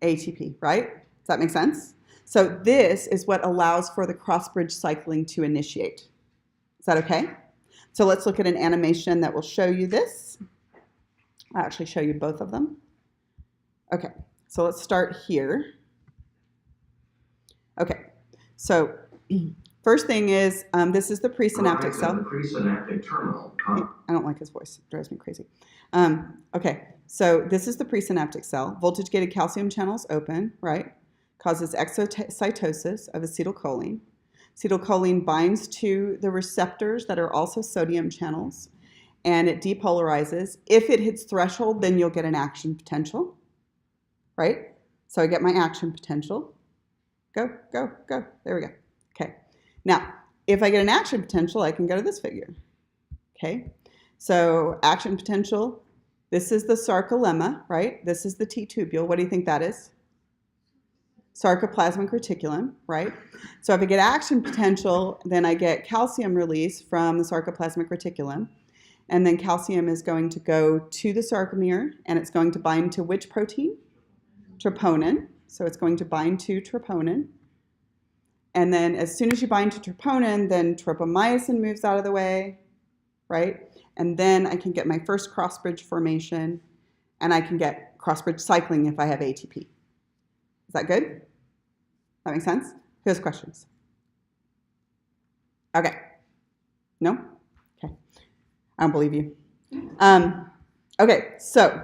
ATP, right? Does that make sense? So this is what allows for the crossbridge cycling to initiate. Is that okay? So let's look at an animation that will show you this. I'll actually show you both of them. Okay, so let's start here. Okay, so first thing is this is the presynaptic cell. The presynaptic terminal. I don't like his voice. It drives me crazy. Okay, so this is the presynaptic cell. Voltage-gated calcium channels open, right? Causes exocytosis of acetylcholine. Acetylcholine binds to the receptors that are also sodium channels, and it depolarizes. If it hits threshold, then you'll get an action potential, right? So I get my action potential. Go, go, go. There we go. Okay. Now, if I get an action potential, I can go to this figure. Okay. So action potential, this is the sarcolemma, right? This is the T-tubule. What do you think that is? Sarcoplasmic reticulum, right? So if I get action potential, then I get calcium release from the sarcoplasmic reticulum. And then calcium is going to go to the sarcomere, and it's going to bind to which protein? Troponin. So it's going to bind to troponin. And then as soon as you bind to troponin, then tropomyosin moves out of the way, right? And then I can get my first crossbridge formation, and I can get crossbridge cycling if I have ATP. Is that good? That makes sense? Who has questions? Okay. No? Okay. I don't believe you. Okay, so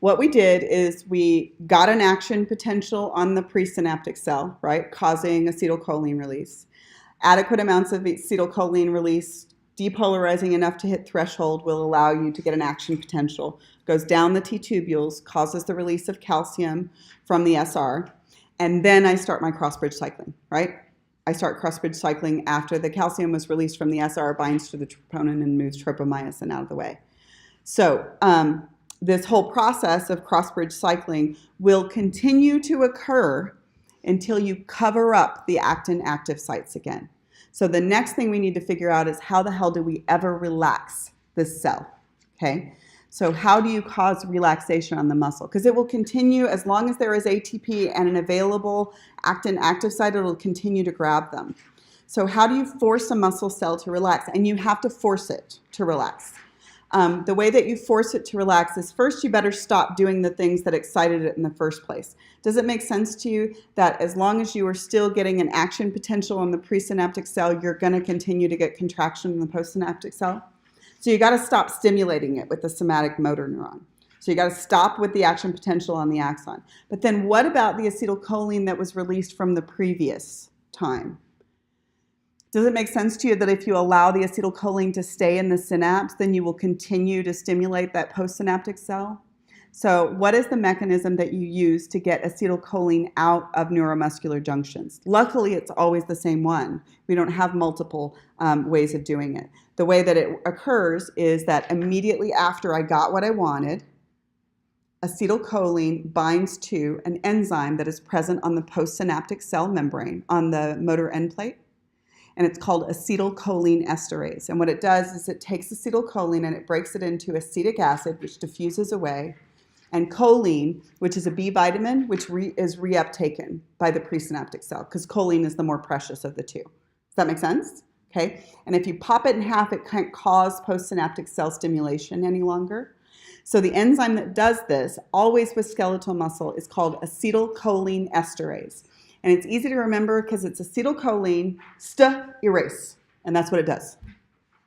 what we did is we got an action potential on the presynaptic cell, right, causing acetylcholine release. Adequate amounts of acetylcholine release, depolarizing enough to hit threshold, will allow you to get an action potential. Goes down the T-tubules, causes the release of calcium from the SR, and then I start my crossbridge cycling, right? I start crossbridge cycling after the calcium was released from the SR, binds to the troponin, and moves tropomyosin out of the way. So this whole process of crossbridge cycling will continue to occur until you cover up the actin active sites again. So the next thing we need to figure out is how the hell do we ever relax this cell, okay? So how do you cause relaxation on the muscle? Because it will continue as long as there is ATP and an available actin active site, it will continue to grab them. So how do you force a muscle cell to relax? And you have to force it to relax. The way that you force it to relax is first you better stop doing the things that excited it in the first place. Does it make sense to you that as long as you are still getting an action potential on the presynaptic cell, you're going to continue to get contraction in the postsynaptic cell? So you got to stop stimulating it with the somatic motor neuron. So you got to stop with the action potential on the axon. But then what about the acetylcholine that was released from the previous time? Does it make sense to you that if you allow the acetylcholine to stay in the synapse, then you will continue to stimulate that postsynaptic cell? So what is the mechanism that you use to get acetylcholine out of neuromuscular junctions? Luckily, it's always the same one. We don't have multiple ways of doing it. The way that it occurs is that immediately after I got what I wanted, acetylcholine binds to an enzyme that is present on the postsynaptic cell membrane on the motor end plate. And it's called acetylcholine esterase. And what it does is it takes acetylcholine and it breaks it into acetic acid, which diffuses away, and choline, which is a B vitamin, which is reuptaken by the presynaptic cell, because choline is the more precious of the two. Does that make sense? Okay. And if you pop it in half, it can't cause postsynaptic cell stimulation any longer. So the enzyme that does this, always with skeletal muscle, is called acetylcholine esterase. And it's easy to remember because it's acetylcholine erase. And that's what it does,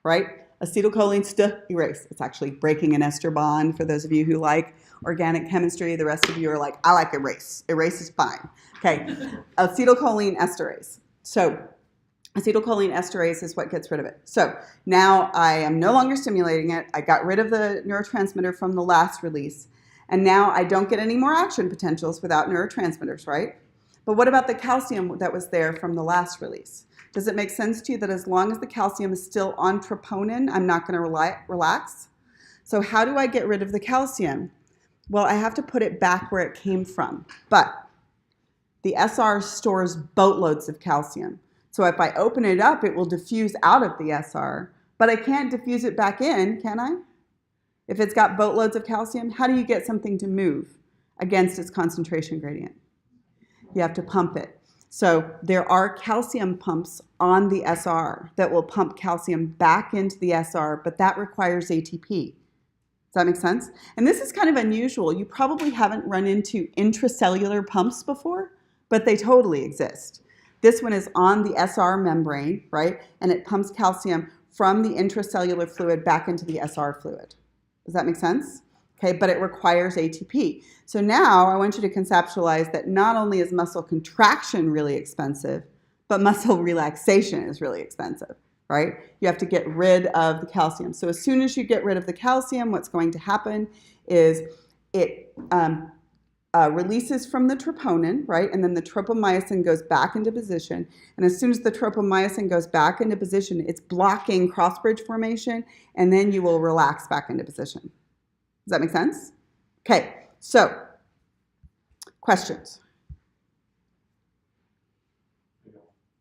right? Acetylcholine erase. It's actually breaking an ester bond for those of you who like organic chemistry. The rest of you are like, I like erase. Erase is fine. Okay, acetylcholine esterase. So acetylcholine esterase is what gets rid of it. So now I am no longer stimulating it. I got rid of the neurotransmitter from the last release. And now I don't get any more action potentials without neurotransmitters, right? But what about the calcium that was there from the last release? Does it make sense to you that as long as the calcium is still on troponin, I'm not going to relax? So how do I get rid of the calcium? Well, I have to put it back where it came from. But the SR stores boatloads of calcium. So if I open it up, it will diffuse out of the SR. But I can't diffuse it back in, can I? If it's got boatloads of calcium, how do you get something to move against its concentration gradient? You have to pump it. So there are calcium pumps on the SR that will pump calcium back into the SR, but that requires ATP. Does that make sense? And this is kind of unusual. You probably haven't run into intracellular pumps before, but they totally exist. This one is on the SR membrane, right? And it pumps calcium from the intracellular fluid back into the SR fluid. Does that make sense? Okay, but it requires ATP. So now I want you to conceptualize that not only is muscle contraction really expensive, but muscle relaxation is really expensive, right? You have to get rid of the calcium. So as soon as you get rid of the calcium, what's going to happen is it releases from the troponin, right? And then the tropomyosin goes back into position. And as soon as the tropomyosin goes back into position, it's blocking crossbridge formation, and then you will relax back into position. Does that make sense? Okay, so questions?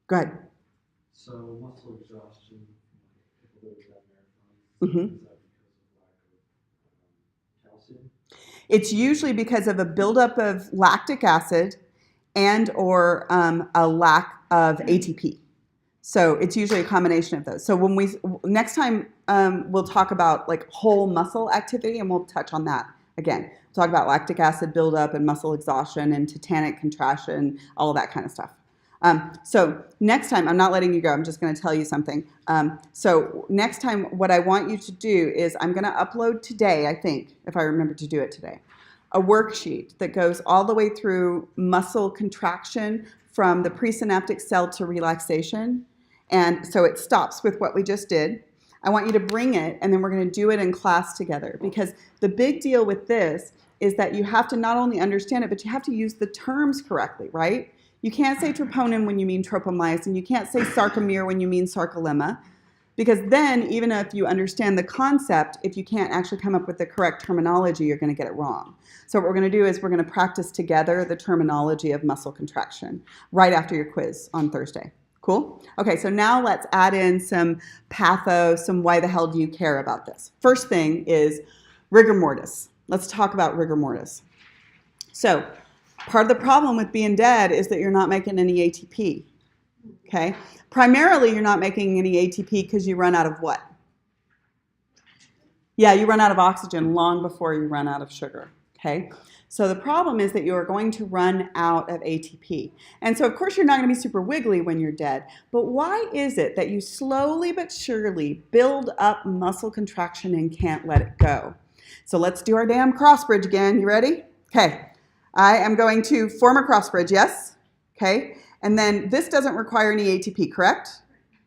Go ahead. So muscle exhaustion, people that have marathons, Mm-hmm. is that because of lack of calcium? It's usually because of a buildup of lactic acid and or a lack of ATP. So it's usually a combination of those. So when next time we'll talk about like whole muscle activity, and we'll touch on that again. We'll talk about lactic acid buildup and muscle exhaustion and tetanic contraction, all of that kind of stuff. So next time, I'm not letting you go. I'm just going to tell you something. So next time, what I want you to do is I'm going to upload today, I think, if I remember to do it today, a worksheet that goes all the way through muscle contraction from the presynaptic cell to relaxation. And so it stops with what we just did. I want you to bring it, and then we're going to do it in class together, because the big deal with this is that you have to not only understand it, but you have to use the terms correctly, right? You can't say troponin when you mean tropomyosin. You can't say sarcomere when you mean sarcolemma, because then even if you understand the concept, if you can't actually come up with the correct terminology, you're going to get it wrong. So what we're going to do is we're going to practice together the terminology of muscle contraction right after your quiz on Thursday. Cool? Okay, so now let's add in some patho, some why the hell do you care about this. First thing is rigor mortis. Let's talk about rigor mortis. So part of the problem with being dead is that you're not making any ATP. Okay? Primarily, you're not making any ATP because you run out of what? Yeah, you run out of oxygen long before you run out of sugar. Okay? So the problem is that you are going to run out of ATP. And so, of course, you're not going to be super wiggly when you're dead. But why is it that you slowly but surely build up muscle contraction and can't let it go? So let's do our damn crossbridge again. You ready? Okay. I am going to form a crossbridge, yes? Okay. And then this doesn't require any ATP, correct?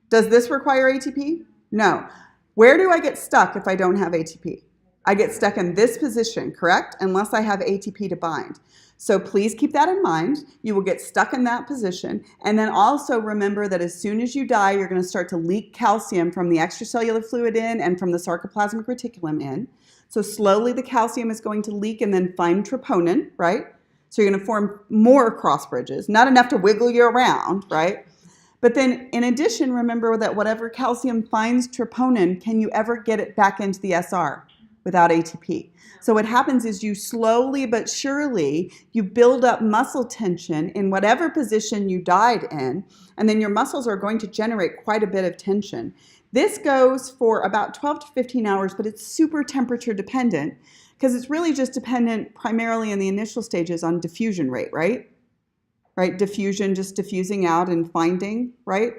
Does this require ATP? No. Where do I get stuck if I don't have ATP? I get stuck in this position, correct? Unless I have ATP to bind. So please keep that in mind. You will get stuck in that position. And then also remember that as soon as you die, you're going to start to leak calcium from the extracellular fluid in and from the sarcoplasmic reticulum in. So slowly the calcium is going to leak and then find troponin, right? So you're going to form more cross bridges. Not enough to wiggle you around, right? But then in addition, remember that whatever calcium finds troponin, can you ever get it back into the SR? Without ATP. So what happens is you slowly but surely, you build up muscle tension in whatever position you died in, and then your muscles are going to generate quite a bit of tension. This goes for about 12 to 15 hours, but it's super temperature dependent because it's really just dependent primarily in the initial stages on diffusion rate, right? Right? Diffusion, just diffusing out and finding, right?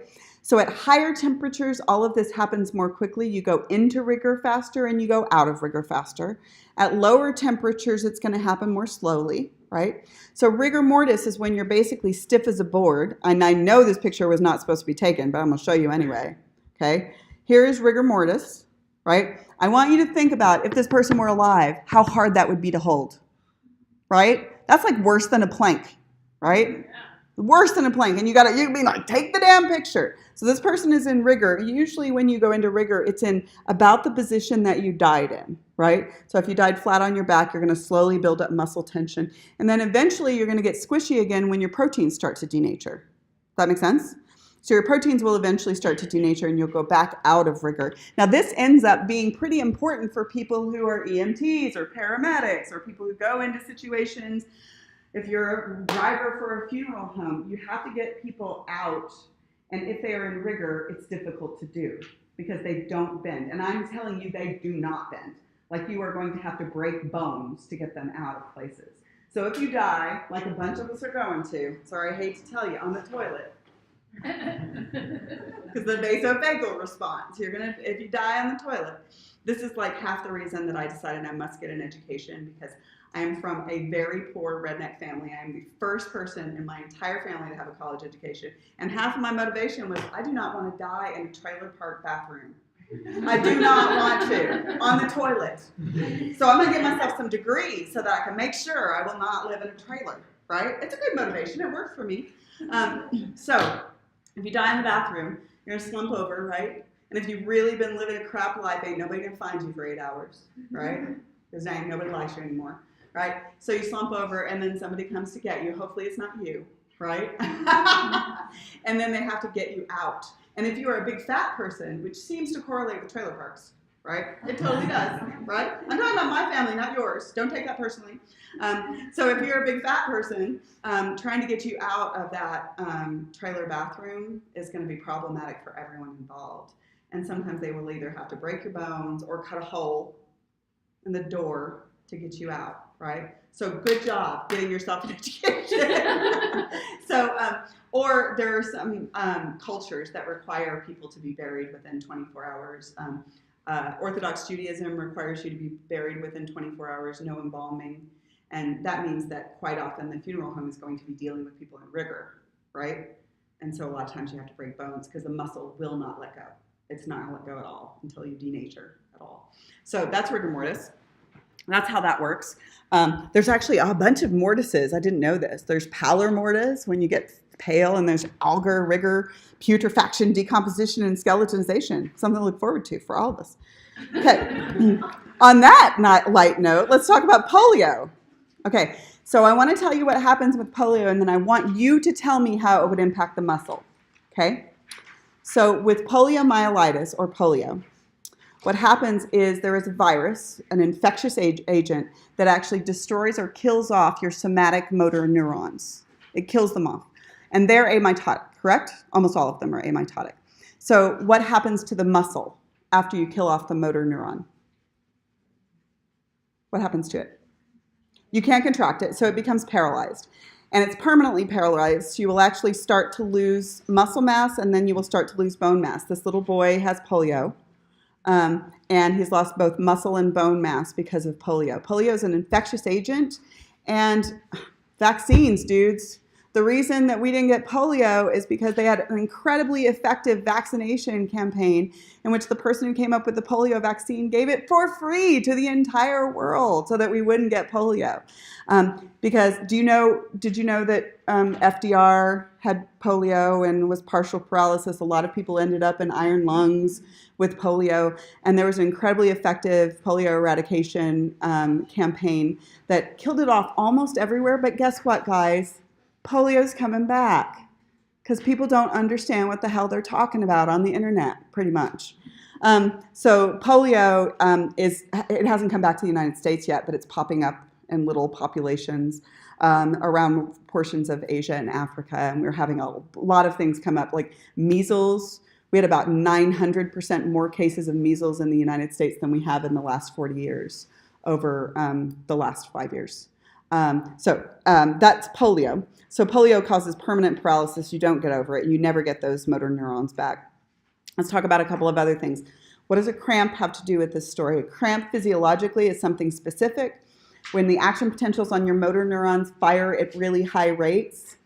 So at higher temperatures, all of this happens more quickly. You go into rigor faster and you go out of rigor faster. At lower temperatures, it's going to happen more slowly, right? So rigor mortis is when you're basically stiff as a board. And I know this picture was not supposed to be taken, but I'm going to show you anyway, okay? Here is rigor mortis, right? I want you to think about if this person were alive, how hard that would be to hold, right? That's like worse than a plank, right? Worse than a plank, and you can be like, take the damn picture. So this person is in rigor. Usually when you go into rigor, it's in about the position that you died in, right? So if you died flat on your back, you're going to slowly build up muscle tension. And then eventually you're going to get squishy again when your proteins start to denature. Does that make sense? So your proteins will eventually start to denature and you'll go back out of rigor. Now this ends up being pretty important for people who are EMTs or paramedics or people who go into situations. If you're a driver for a funeral home, you have to get people out, and if they are in rigor, it's difficult to do because they don't bend. And I'm telling you, they do not bend. Like you are going to have to break bones to get them out of places. So if you die, like a bunch of us are going to, sorry, I hate to tell you, on the toilet, because the vasovagal response, if you die on the toilet, this is like half the reason that I decided I must get an education because I am from a very poor redneck family. I am the first person in my entire family to have a college education. And half of my motivation was I do not want to die in a trailer park bathroom. I do not want to, on the toilet. So I'm going to get myself some degrees so that I can make sure I will not live in a trailer, right? It's a good motivation. It works for me. So if you die in the bathroom, you're going to slump over, right? And if you've really been living a crap life, ain't nobody going to find you for 8 hours, right? Because ain't nobody likes you anymore. Right? So you slump over and then somebody comes to get you. Hopefully it's not you, right? And then they have to get you out. And if you are a big fat person, which seems to correlate with trailer parks, right? It totally does, right? I'm talking about my family, not yours. Don't take that personally. So if you're a big fat person, trying to get you out of that trailer bathroom is going to be problematic for everyone involved. And sometimes they will either have to break your bones or cut a hole in the door to get you out, right? So good job getting yourself an education. Or there are some cultures that require people to be buried within 24 hours. Orthodox Judaism requires you to be buried within 24 hours, no embalming. And that means that quite often the funeral home is going to be dealing with people in rigor, right? And so a lot of times you have to break bones because the muscle will not let go. It's not going to let go at all until you denature at all. So that's rigor mortis. That's how that works. There's actually a bunch of mortises. I didn't know this. There's pallor mortis when you get pale, and there's algar, rigor, putrefaction, decomposition, and skeletonization. Something to look forward to for all of us. Okay. On that light note, let's talk about polio. Okay, so I want to tell you what happens with polio, and then I want you to tell me how it would impact the muscle. Okay? So with poliomyelitis, or polio, what happens is there is a virus, an infectious agent, that actually destroys or kills off your somatic motor neurons. It kills them off. And they're amitotic, correct? Almost all of them are amitotic. So what happens to the muscle after you kill off the motor neuron? What happens to it? You can't contract it, so it becomes paralyzed. And it's permanently paralyzed. You will actually start to lose muscle mass, and then you will start to lose bone mass. This little boy has polio, and he's lost both muscle and bone mass because of polio. Polio is an infectious agent, and vaccines, dudes. The reason that we didn't get polio is because they had an incredibly effective vaccination campaign in which the person who came up with the polio vaccine gave it for free to the entire world so that we wouldn't get polio. Because did you know that FDR had polio and was partial paralysis? A lot of people ended up in iron lungs with polio, and there was an incredibly effective polio eradication campaign that killed it off almost everywhere. But guess what, guys? Polio's coming back because people don't understand what the hell they're talking about on the internet, pretty much. So polio it hasn't come back to the United States yet, but it's popping up in little populations around portions of Asia and Africa, and we're having a lot of things come up, like measles. We had about 900% more cases of measles in the United States than we have in the last 40 years over the last 5 years. So that's polio. So polio causes permanent paralysis. You don't get over it. You never get those motor neurons back. Let's talk about a couple of other things. What does a cramp have to do with this story? A cramp physiologically is something specific. When the action potentials on your motor neurons fire at really high rates,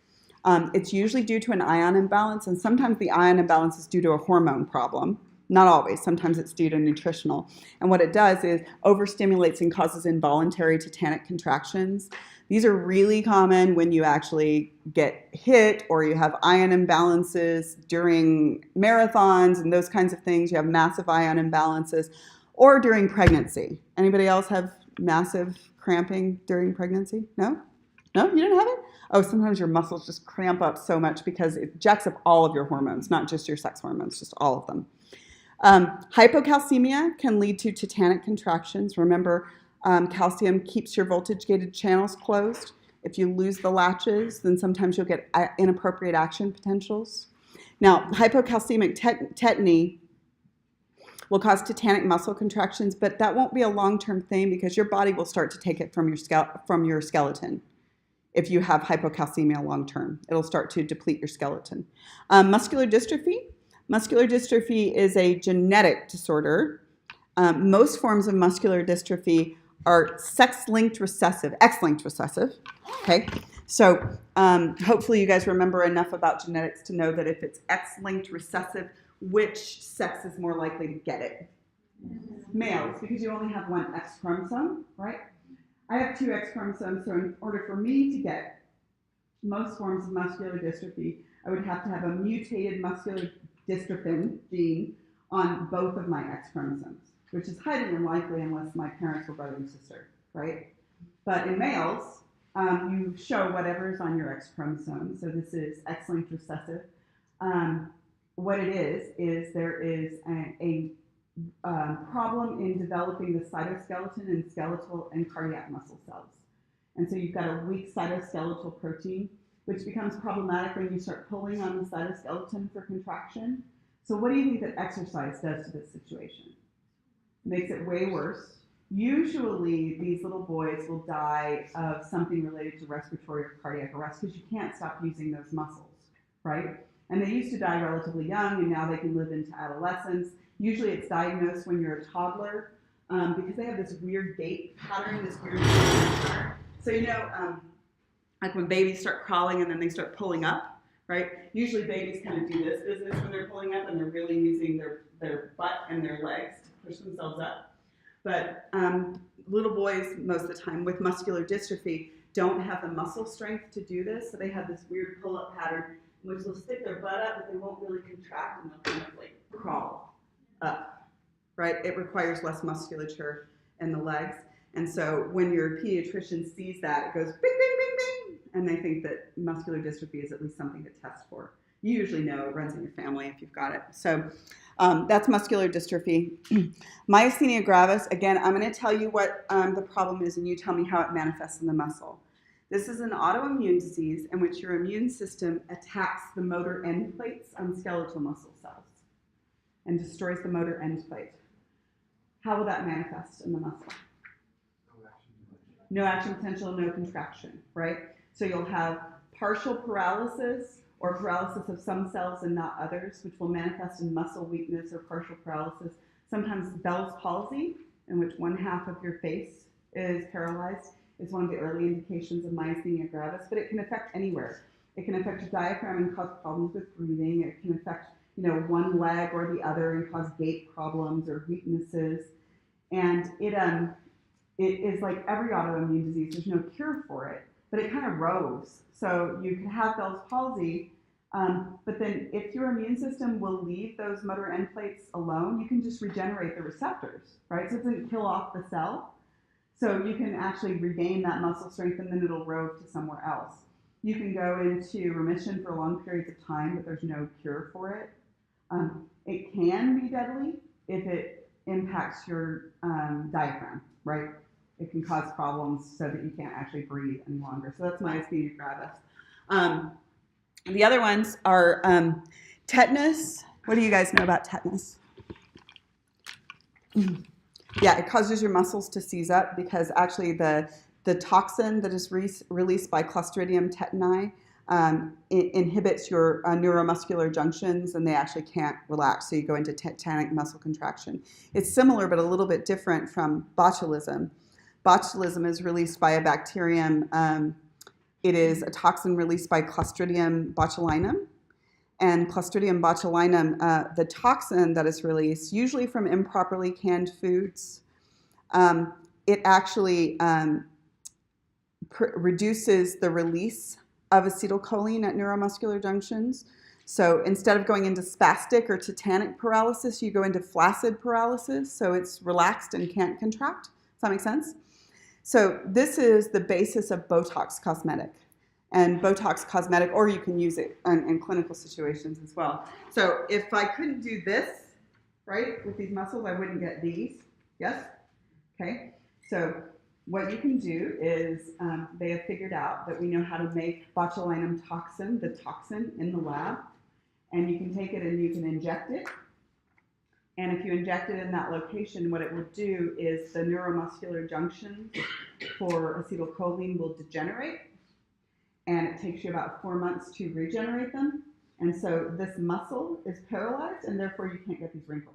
it's usually due to an ion imbalance, and sometimes the ion imbalance is due to a hormone problem. Not always. Sometimes it's due to nutritional. And what it does is overstimulates and causes involuntary tetanic contractions. These are really common when you actually get hit or you have ion imbalances during marathons and those kinds of things. You have massive ion imbalances, or during pregnancy. Anybody else have massive cramping during pregnancy? No? No? You didn't have it? Oh, sometimes your muscles just cramp up so much because it jacks up all of your hormones, not just your sex hormones, just all of them. Hypocalcemia can lead to tetanic contractions. Remember, calcium keeps your voltage-gated channels closed. If you lose the latches, then sometimes you'll get inappropriate action potentials. Now, hypocalcemic tetany will cause tetanic muscle contractions, but that won't be a long-term thing because your body will start to take it from your skeleton. If you have hypocalcemia long-term, it'll start to deplete your skeleton. Muscular dystrophy. Muscular dystrophy is a genetic disorder. Most forms of muscular dystrophy are sex-linked recessive, X-linked recessive. Okay, so hopefully you guys remember enough about genetics to know that if it's X-linked recessive, which sex is more likely to get it? Males, because you only have one X chromosome, right? I have two X chromosomes, so in order for me to get most forms of muscular dystrophy, I would have to have a mutated muscular dystrophin gene on both of my X chromosomes, which is highly unlikely unless my parents were brother and sister, right? But in males, you show whatever's on your X chromosome. So this is X-linked recessive. What it is there is a problem in developing the cytoskeleton and skeletal and cardiac muscle cells. And so you've got a weak cytoskeletal protein, which becomes problematic when you start pulling on the cytoskeleton for contraction. So what do you think that exercise does to this situation? Makes it way worse. Usually these little boys will die of something related to respiratory or cardiac arrest because you can't stop using those muscles, right? And they used to die relatively young, and now they can live into adolescence. Usually it's diagnosed when you're a toddler because they have this weird gait pattern, this weird pattern. So like when babies start crawling and then they start pulling up, right? Usually babies kind of do this business when they're pulling up and they're really using their butt and their legs to push themselves up. But little boys, most of the time, with muscular dystrophy, don't have the muscle strength to do this, so they have this weird pull-up pattern in which they'll stick their butt up, but they won't really contract, and they'll kind of like crawl up, right? It requires less musculature in the legs. And so when your pediatrician sees that, it goes bing, bing, bing, bing, and they think that muscular dystrophy is at least something to test for. You usually know it runs in your family if you've got it. So that's muscular dystrophy. Myasthenia gravis, again, I'm going to tell you what the problem is, and you tell me how it manifests in the muscle. This is an autoimmune disease in which your immune system attacks the motor end plates on skeletal muscle cells and destroys the motor end plate. How will that manifest in the muscle? No action potential, no contraction, right? So you'll have partial paralysis or paralysis of some cells and not others, which will manifest in muscle weakness or partial paralysis. Sometimes Bell's palsy, in which one half of your face is paralyzed, is one of the early indications of Myasthenia gravis, but it can affect anywhere. It can affect your diaphragm and cause problems with breathing. It can affect, one leg or the other and cause gait problems or weaknesses. And it is like every autoimmune disease. There's no cure for it, but it kind of roves. So you can have Bell's palsy, but then if your immune system will leave those motor end plates alone, you can just regenerate the receptors, right? So it doesn't kill off the cell. So you can actually regain that muscle strength and then it'll rove to somewhere else. You can go into remission for long periods of time, but there's no cure for it. It can be deadly if it impacts your diaphragm, right? It can cause problems so that you can't actually breathe any longer. So that's Myasthenia gravis. The other ones are tetanus. What do you guys know about tetanus? Yeah, it causes your muscles to seize up because actually the toxin that is released by Clostridium tetani inhibits your neuromuscular junctions and they actually can't relax, so you go into tetanic muscle contraction. It's similar but a little bit different from botulism. Botulism is released by a bacterium. It is a toxin released by Clostridium botulinum. And Clostridium botulinum, the toxin that is released, usually from improperly canned foods, it actually reduces the release of acetylcholine at neuromuscular junctions. So instead of going into spastic or tetanic paralysis, you go into flaccid paralysis, so it's relaxed and can't contract. Does that make sense? So this is the basis of Botox cosmetic. And Botox cosmetic, or you can use it in clinical situations as well. So if I couldn't do this, right, with these muscles, I wouldn't get these. Yes? Okay. So what you can do is they have figured out that we know how to make botulinum toxin, the toxin in the lab. And you can take it and you can inject it. And if you inject it in that location, what it will do is the neuromuscular junctions for acetylcholine will degenerate. And it takes you about 4 months to regenerate them. And so this muscle is paralyzed, and therefore you can't get these wrinkles.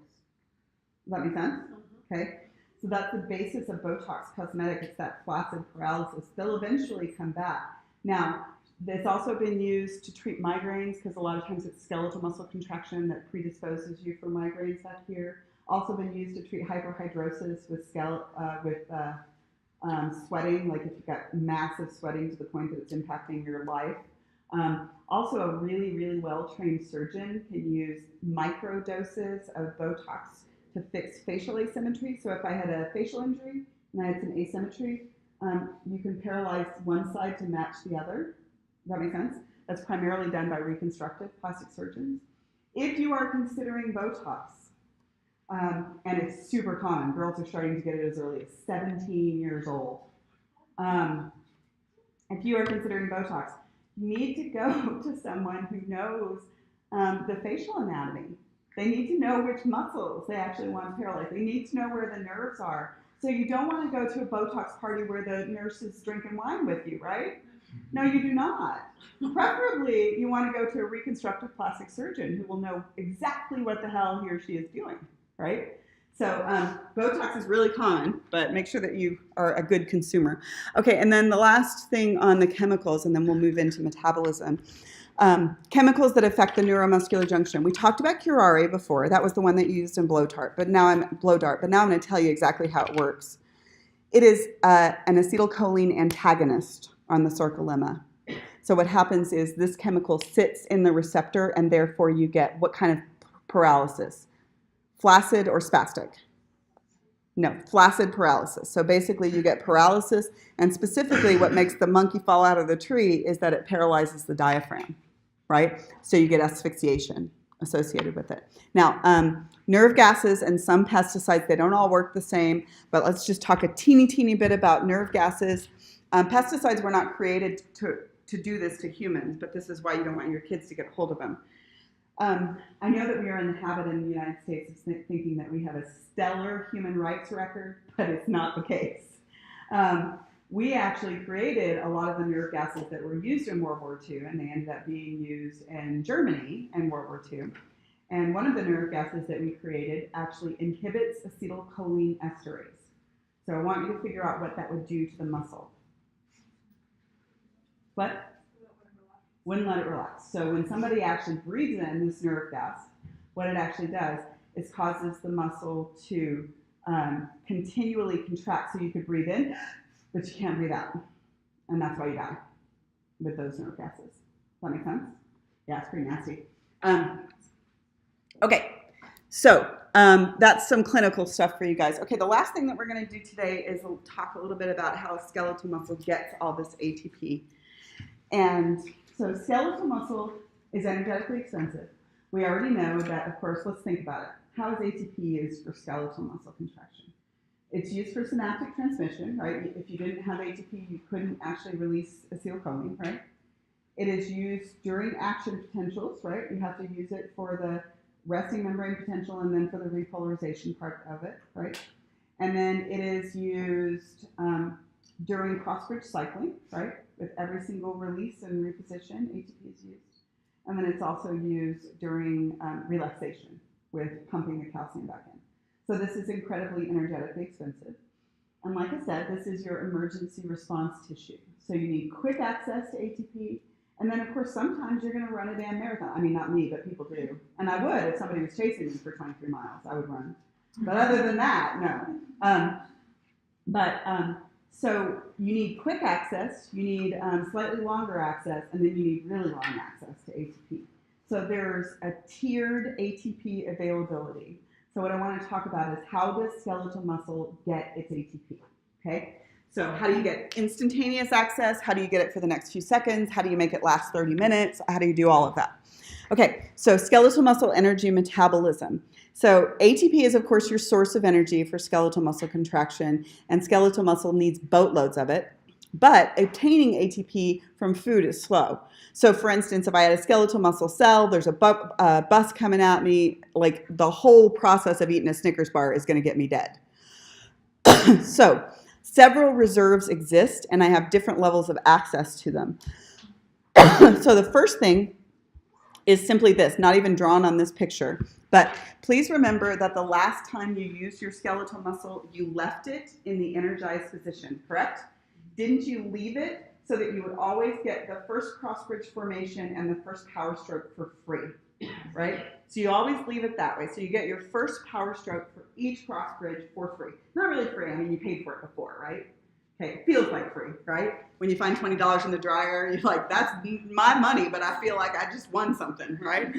Does that make sense? Mm-hmm. Okay. So that's the basis of Botox cosmetic. It's that flaccid paralysis. They'll eventually come back. Now, it's also been used to treat migraines because a lot of times it's skeletal muscle contraction that predisposes you for migraines back here. Also been used to treat hyperhidrosis with sweating, like if you've got massive sweating to the point that it's impacting your life. Also, a really, really well-trained surgeon can use micro doses of Botox to fix facial asymmetry. So if I had a facial injury and I had some asymmetry, you can paralyze one side to match the other. Does that make sense? That's primarily done by reconstructive plastic surgeons. If you are considering Botox, and it's super common. Girls are starting to get it as early as 17 years old. If you are considering Botox, you need to go to someone who knows the facial anatomy. They need to know which muscles they actually want to paralyze. They need to know where the nerves are. So you don't want to go to a Botox party where the nurse is drinking wine with you, right? No, you do not. Preferably, you want to go to a reconstructive plastic surgeon who will know exactly what the hell he or she is doing. Right? So Botox is really common, but make sure that you are a good consumer. Okay, and then the last thing on the chemicals, and then we'll move into metabolism. Chemicals that affect the neuromuscular junction. We talked about curare before. That was the one that you used in blow dart, but now I'm going to tell you exactly how it works. It is an acetylcholine antagonist on the sarcolemma. So what happens is this chemical sits in the receptor, and therefore you get what kind of paralysis? Flaccid or spastic? No, flaccid paralysis. So basically you get paralysis, and specifically what makes the monkey fall out of the tree is that it paralyzes the diaphragm, right? So you get asphyxiation associated with it. Now, nerve gases and some pesticides, they don't all work the same, but let's just talk a teeny bit about nerve gases. Pesticides were not created to do this to humans, but this is why you don't want your kids to get hold of them. I know that we are in the habit in the United States of thinking that we have a stellar human rights record, but it's not the case. We actually created a lot of the nerve gases that were used in World War II, and they ended up being used in Germany in World War II. And one of the nerve gases that we created actually inhibits acetylcholine esterase. So I want you to figure out what that would do to the muscle. What? Wouldn't let it relax. So when somebody actually breathes in this nerve gas, what it actually does is causes the muscle to continually contract. So you could breathe in, but you can't breathe out. And that's why you die with those nerve gases. Does that make sense? Yeah, it's pretty nasty. Okay, so that's some clinical stuff for you guys. Okay, the last thing that we're going to do today is talk a little bit about how skeletal muscle gets all this ATP. And so skeletal muscle is energetically expensive. We already know that, of course, let's think about it. How is ATP used for skeletal muscle contraction? It's used for synaptic transmission, right? If you didn't have ATP, you couldn't actually release acetylcholine, right? It is used during action potentials, right? You have to use it for the resting membrane potential and then for the repolarization part of it, right? And then it is used during crossbridge cycling, right? With every single release and reposition, ATP is used. And then it's also used during relaxation with pumping the calcium back in. So this is incredibly energetically expensive. And like I said, this is your emergency response tissue. So you need quick access to ATP. And then, of course, sometimes you're going to run a damn marathon. I mean, not me, but people do. And I would if somebody was chasing me for 23 miles. I would run. But other than that, no. So you need quick access, you need slightly longer access, and then you need really long access to ATP. So there's a tiered ATP availability. So what I want to talk about is how does skeletal muscle get its ATP, okay? So how do you get instantaneous access? How do you get it for the next few seconds? How do you make it last 30 minutes? How do you do all of that? Okay, so skeletal muscle energy metabolism. So ATP is, of course, your source of energy for skeletal muscle contraction, and skeletal muscle needs boatloads of it. But obtaining ATP from food is slow. So for instance, if I had a skeletal muscle cell, there's a bus coming at me, like the whole process of eating a Snickers bar is going to get me dead. So several reserves exist, and I have different levels of access to them. So the first thing is simply this, not even drawn on this picture, but please remember that the last time you used your skeletal muscle, you left it in the energized position, correct? Didn't you leave it so that you would always get the first crossbridge formation and the first power stroke for free, right? So you always leave it that way. So you get your first power stroke for each crossbridge for free. Not really free, I mean, you paid for it before, right? Okay, it feels like free, right? When you find $20 in the dryer, you're like, that's my money, but I feel like I just won something, right?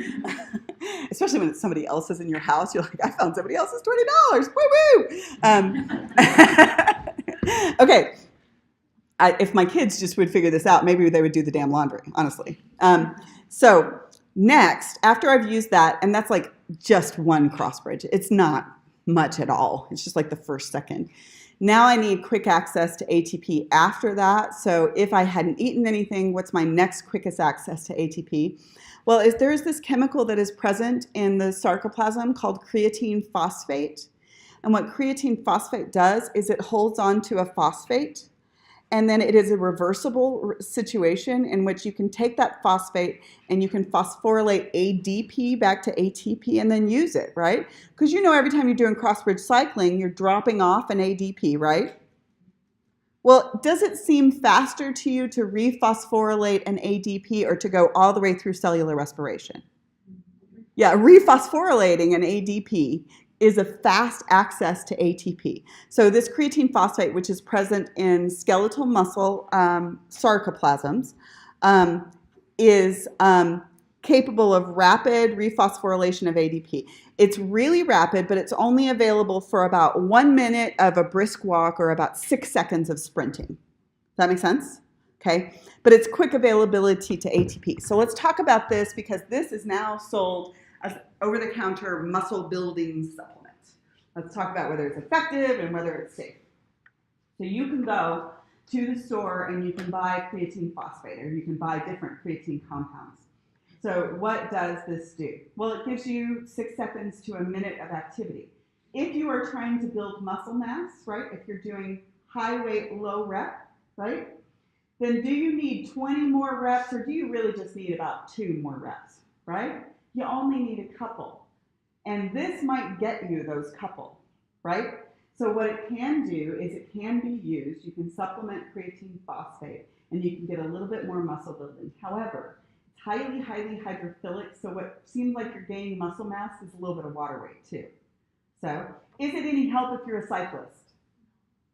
Especially when it's somebody else's in your house, you're like, I found somebody else's $20, woo-woo! Okay, if my kids just would figure this out, maybe they would do the damn laundry, honestly. So next, after I've used that, and that's like just one crossbridge, it's not much at all. It's just like the first second. Now I need quick access to ATP after that. So if I hadn't eaten anything, what's my next quickest access to ATP? Well, there's this chemical that is present in the sarcoplasm called creatine phosphate. And what creatine phosphate does is it holds on to a phosphate, and then it is a reversible situation in which you can take that phosphate and you can phosphorylate ADP back to ATP and then use it, right? Because you know every time you're doing crossbridge cycling, you're dropping off an ADP, right? Well, does it seem faster to you to rephosphorylate an ADP or to go all the way through cellular respiration? Yeah, rephosphorylating an ADP is a fast access to ATP. So this creatine phosphate, which is present in skeletal muscle sarcoplasms, is capable of rapid rephosphorylation of ADP. It's really rapid, but it's only available for about 1 minute of a brisk walk or about 6 seconds of sprinting. Does that make sense? Okay, but it's quick availability to ATP. So let's talk about this because this is now sold as over-the-counter muscle building supplement. Let's talk about whether it's effective and whether it's safe. So you can go to the store and you can buy creatine phosphate, or you can buy different creatine compounds. So what does this do? Well, it gives you 6 seconds to a minute of activity. If you are trying to build muscle mass, right, if you're doing high weight, low rep, right, then do you need 20 more reps, or do you really just need about 2 more reps, right? You only need a couple. And this might get you those couple, right? So what it can do is it can be used, you can supplement creatine phosphate, and you can get a little bit more muscle building. However, it's highly, highly hydrophilic, so what seems like you're gaining muscle mass is a little bit of water weight too. So, is it any help if you're a cyclist?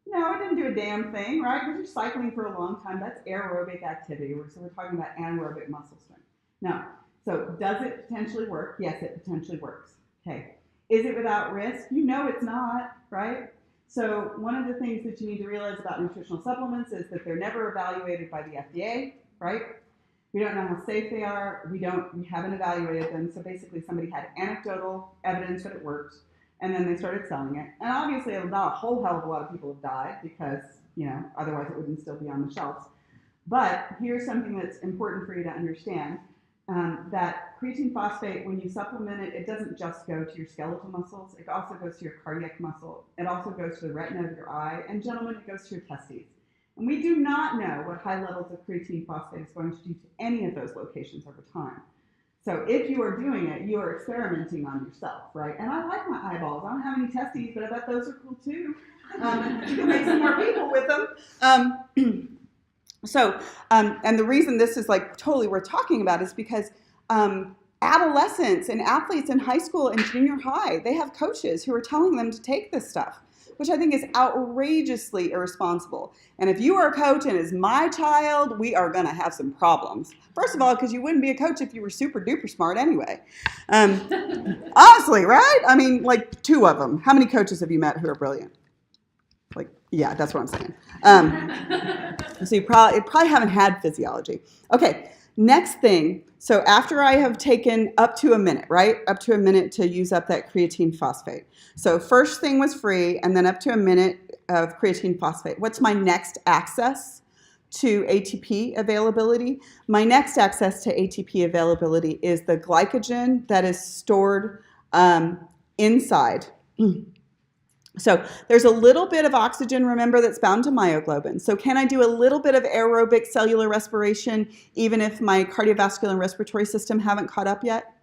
No, it didn't do a damn thing, right? Because you're cycling for a long time. That's aerobic activity. So we're talking about anaerobic muscle strength. No. So does it potentially work? Yes, it potentially works. Okay. Is it without risk? You know it's not, right? So one of the things that you need to realize about nutritional supplements is that they're never evaluated by the FDA, right? We don't know how safe they are. We haven't evaluated them. So basically somebody had anecdotal evidence that it works, and then they started selling it. And obviously not a whole hell of a lot of people have died because, otherwise it wouldn't still be on the shelves. But here's something that's important for you to understand, that creatine phosphate, when you supplement it, it doesn't just go to your skeletal muscles. It also goes to your cardiac muscle. It also goes to the retina of your eye. And gentlemen, it goes to your testes. And we do not know what high levels of creatine phosphate is going to do to any of those locations over time. So if you are doing it, you are experimenting on yourself, right? And I like my eyeballs. I don't have any testes, but I bet those are cool too. You can make some more people with them. And the reason this is like totally worth talking about is because adolescents and athletes in high school and junior high, they have coaches who are telling them to take this stuff, which I think is outrageously irresponsible. And if you are a coach and is my child, we are going to have some problems. First of all, because you wouldn't be a coach if you were super duper smart anyway. Honestly, right? I mean, like 2 of them. How many coaches have you met who are brilliant? Like, yeah, that's what I'm saying. So you probably haven't had physiology. Okay, next thing. So after I have taken up to a minute, right? Up to a minute to use up that creatine phosphate. So first thing was free, and then up to a minute of creatine phosphate. What's my next access to ATP availability? My next access to ATP availability is the glycogen that is stored inside. So there's a little bit of oxygen, remember, that's bound to myoglobin. So can I do a little bit of aerobic cellular respiration even if my cardiovascular and respiratory system haven't caught up yet?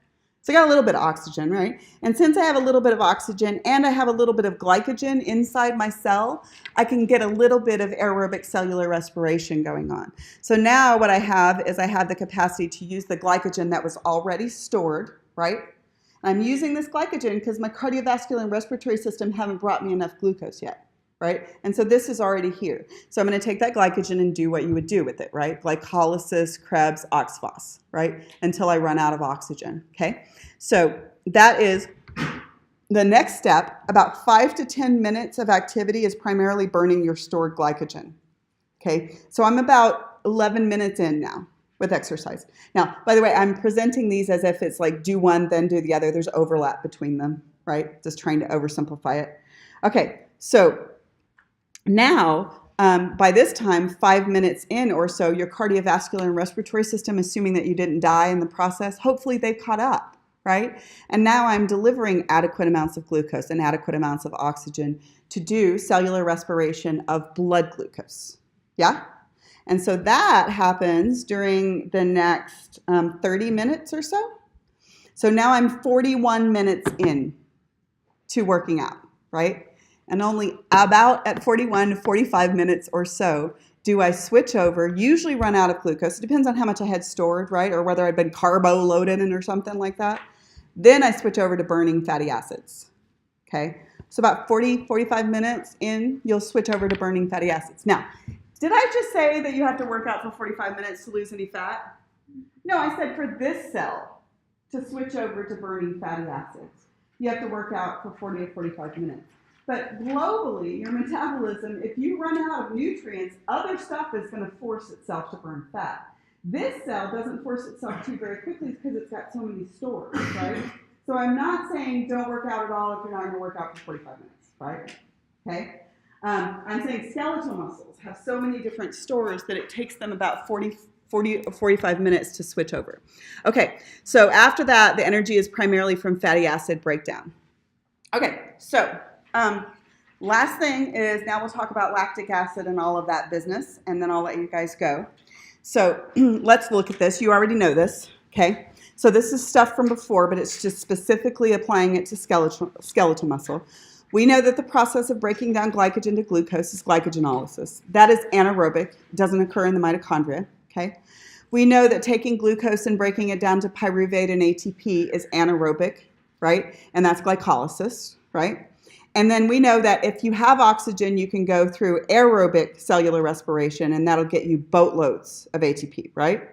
So I got a little bit of oxygen, right? And since I have a little bit of oxygen and I have a little bit of glycogen inside my cell, I can get a little bit of aerobic cellular respiration going on. So now what I have is I have the capacity to use the glycogen that was already stored, right? I'm using this glycogen because my cardiovascular and respiratory system haven't brought me enough glucose yet, right? And so this is already here. So I'm going to take that glycogen and do what you would do with it, right? Glycolysis, Krebs, oxphos, right? Until I run out of oxygen, okay? So that is the next step. About 5 to 10 minutes of activity is primarily burning your stored glycogen, okay? So I'm about 11 minutes in now with exercise. Now, by the way, I'm presenting these as if it's like do one, then do the other. There's overlap between them, right? Just trying to oversimplify it. Okay, so now, by this time, 5 minutes in or so, your cardiovascular and respiratory system, assuming that you didn't die in the process, hopefully they've caught up, right? And now I'm delivering adequate amounts of glucose and adequate amounts of oxygen to do cellular respiration of blood glucose, yeah? And so that happens during the next 30 minutes or so. So now I'm 41 minutes in to working out, right? And only about at 41 to 45 minutes or so do I switch over, usually run out of glucose. It depends on how much I had stored, right? Or whether I'd been carbo loaded or something like that. Then I switch over to burning fatty acids, okay? So about 45 minutes in, you'll switch over to burning fatty acids. Now, did I just say that you have to work out for 45 minutes to lose any fat? No, I said for this cell to switch over to burning fatty acids, you have to work out for 40 to 45 minutes. But globally, your metabolism, if you run out of nutrients, other stuff is going to force itself to burn fat. This cell doesn't force itself to very quickly because it's got so many stores, right? So I'm not saying don't work out at all if you're not going to work out for 45 minutes, right? Okay? I'm saying skeletal muscles have so many different stores that it takes them about 40 or 45 minutes to switch over. Okay, so after that, the energy is primarily from fatty acid breakdown. Okay, so last thing is now we'll talk about lactic acid and all of that business, and then I'll let you guys go. So let's look at this. You already know this, okay? So this is stuff from before, but it's just specifically applying it to skeletal muscle. We know that the process of breaking down glycogen to glucose is glycogenolysis. That is anaerobic, doesn't occur in the mitochondria, okay? We know that taking glucose and breaking it down to pyruvate and ATP is anaerobic, right? And that's glycolysis, right? And then we know that if you have oxygen, you can go through aerobic cellular respiration, and that'll get you boatloads of ATP, right?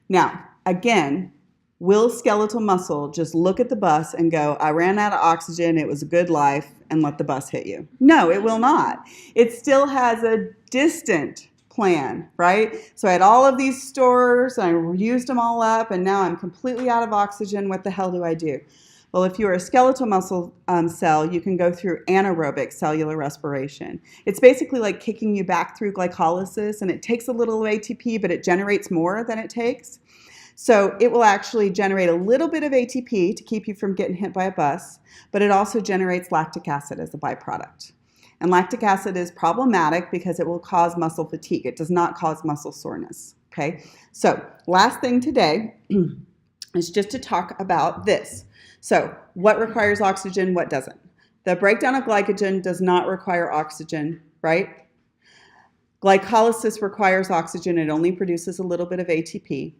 Now, again, will skeletal muscle just look at the bus and go, I ran out of oxygen, it was a good life, and let the bus hit you? No, it will not. It still has a distant plan, right? So I had all of these stores, I used them all up, and now I'm completely out of oxygen. What the hell do I do? Well, if you're a skeletal muscle cell, you can go through anaerobic cellular respiration. It's basically like kicking you back through glycolysis, and it takes a little ATP, but it generates more than it takes. So it will actually generate a little bit of ATP to keep you from getting hit by a bus, but it also generates lactic acid as a byproduct. And lactic acid is problematic because it will cause muscle fatigue. It does not cause muscle soreness, okay? So last thing today is just to talk about this. So what requires oxygen, what doesn't? The breakdown of glycogen does not require oxygen, right? Glycolysis requires oxygen. It only produces a little bit of ATP.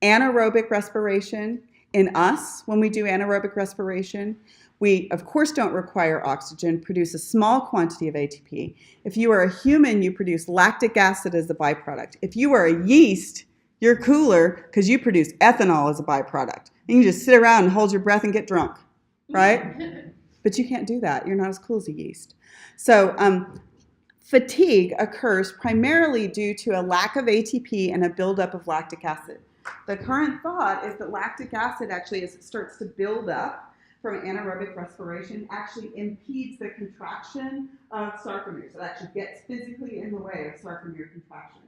Anaerobic respiration, in us, when we do anaerobic respiration, we, of course, don't require oxygen, produce a small quantity of ATP. If you are a human, you produce lactic acid as a byproduct. If you are a yeast, you're cooler because you produce ethanol as a byproduct. You can just sit around and hold your breath and get drunk, right? But you can't do that. You're not as cool as a yeast. So fatigue occurs primarily due to a lack of ATP and a buildup of lactic acid. The current thought is that lactic acid actually, as it starts to build up from anaerobic respiration, actually impedes the contraction of sarcomeres. It actually gets physically in the way of sarcomere contraction.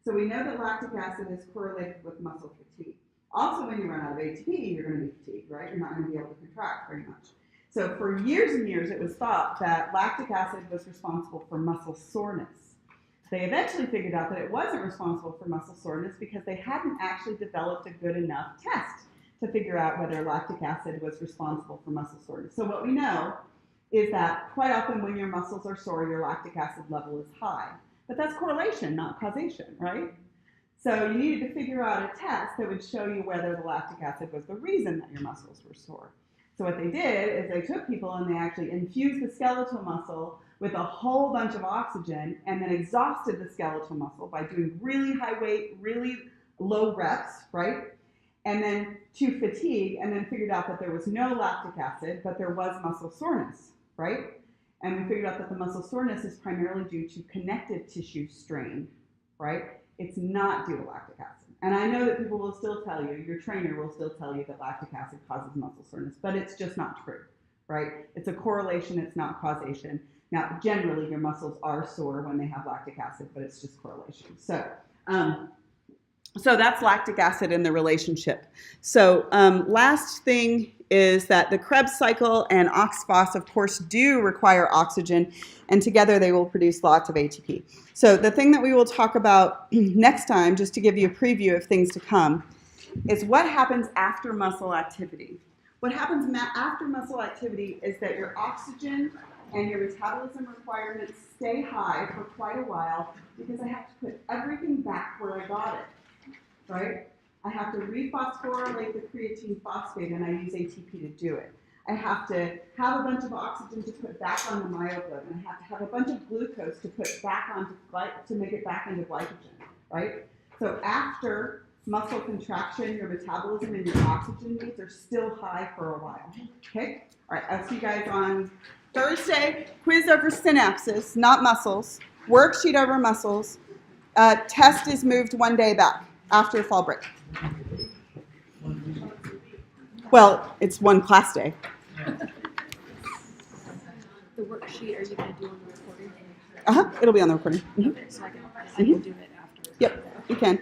So we know that lactic acid is correlated with muscle fatigue. Also, when you run out of ATP, you're going to be fatigued, right? You're not going to be able to contract very much. So for years and years, it was thought that lactic acid was responsible for muscle soreness. They eventually figured out that it wasn't responsible for muscle soreness because they hadn't actually developed a good enough test to figure out whether lactic acid was responsible for muscle soreness. So what we know is that quite often when your muscles are sore, your lactic acid level is high. But that's correlation, not causation, right? So you needed to figure out a test that would show you whether the lactic acid was the reason that your muscles were sore. So what they did is they took people and they actually infused the skeletal muscle with a whole bunch of oxygen and then exhausted the skeletal muscle by doing really high weight, really low reps, right? And then to fatigue, and then figured out that there was no lactic acid, but there was muscle soreness, right? And we figured out that the muscle soreness is primarily due to connective tissue strain, right? It's not due to lactic acid. And I know that people will still tell you, your trainer will still tell you that lactic acid causes muscle soreness, but it's just not true, right? It's a correlation, it's not causation. Now, generally, your muscles are sore when they have lactic acid, but it's just correlation. So that's lactic acid in the relationship. So last thing is that the Krebs cycle and oxphos, of course, do require oxygen, and together they will produce lots of ATP. So the thing that we will talk about next time, just to give you a preview of things to come, is what happens after muscle activity. What happens after muscle activity is that your oxygen and your metabolism requirements stay high for quite a while because I have to put everything back where I got it, right? I have to rephosphorylate the creatine phosphate, and I use ATP to do it. I have to have a bunch of oxygen to put back on the myoglobin. I have to have a bunch of glucose to put back onto to make it back into glycogen, right? So after muscle contraction, your metabolism and your oxygen needs are still high for a while. Okay? All right, I'll see you guys on Thursday. Quiz over synapses, not muscles. Worksheet over muscles. Test is moved one day back after fall break. Well, it's one class day. The worksheet, are you going to do on the recording? It'll be on the recording. Okay, so I can do it after. Yep, you can.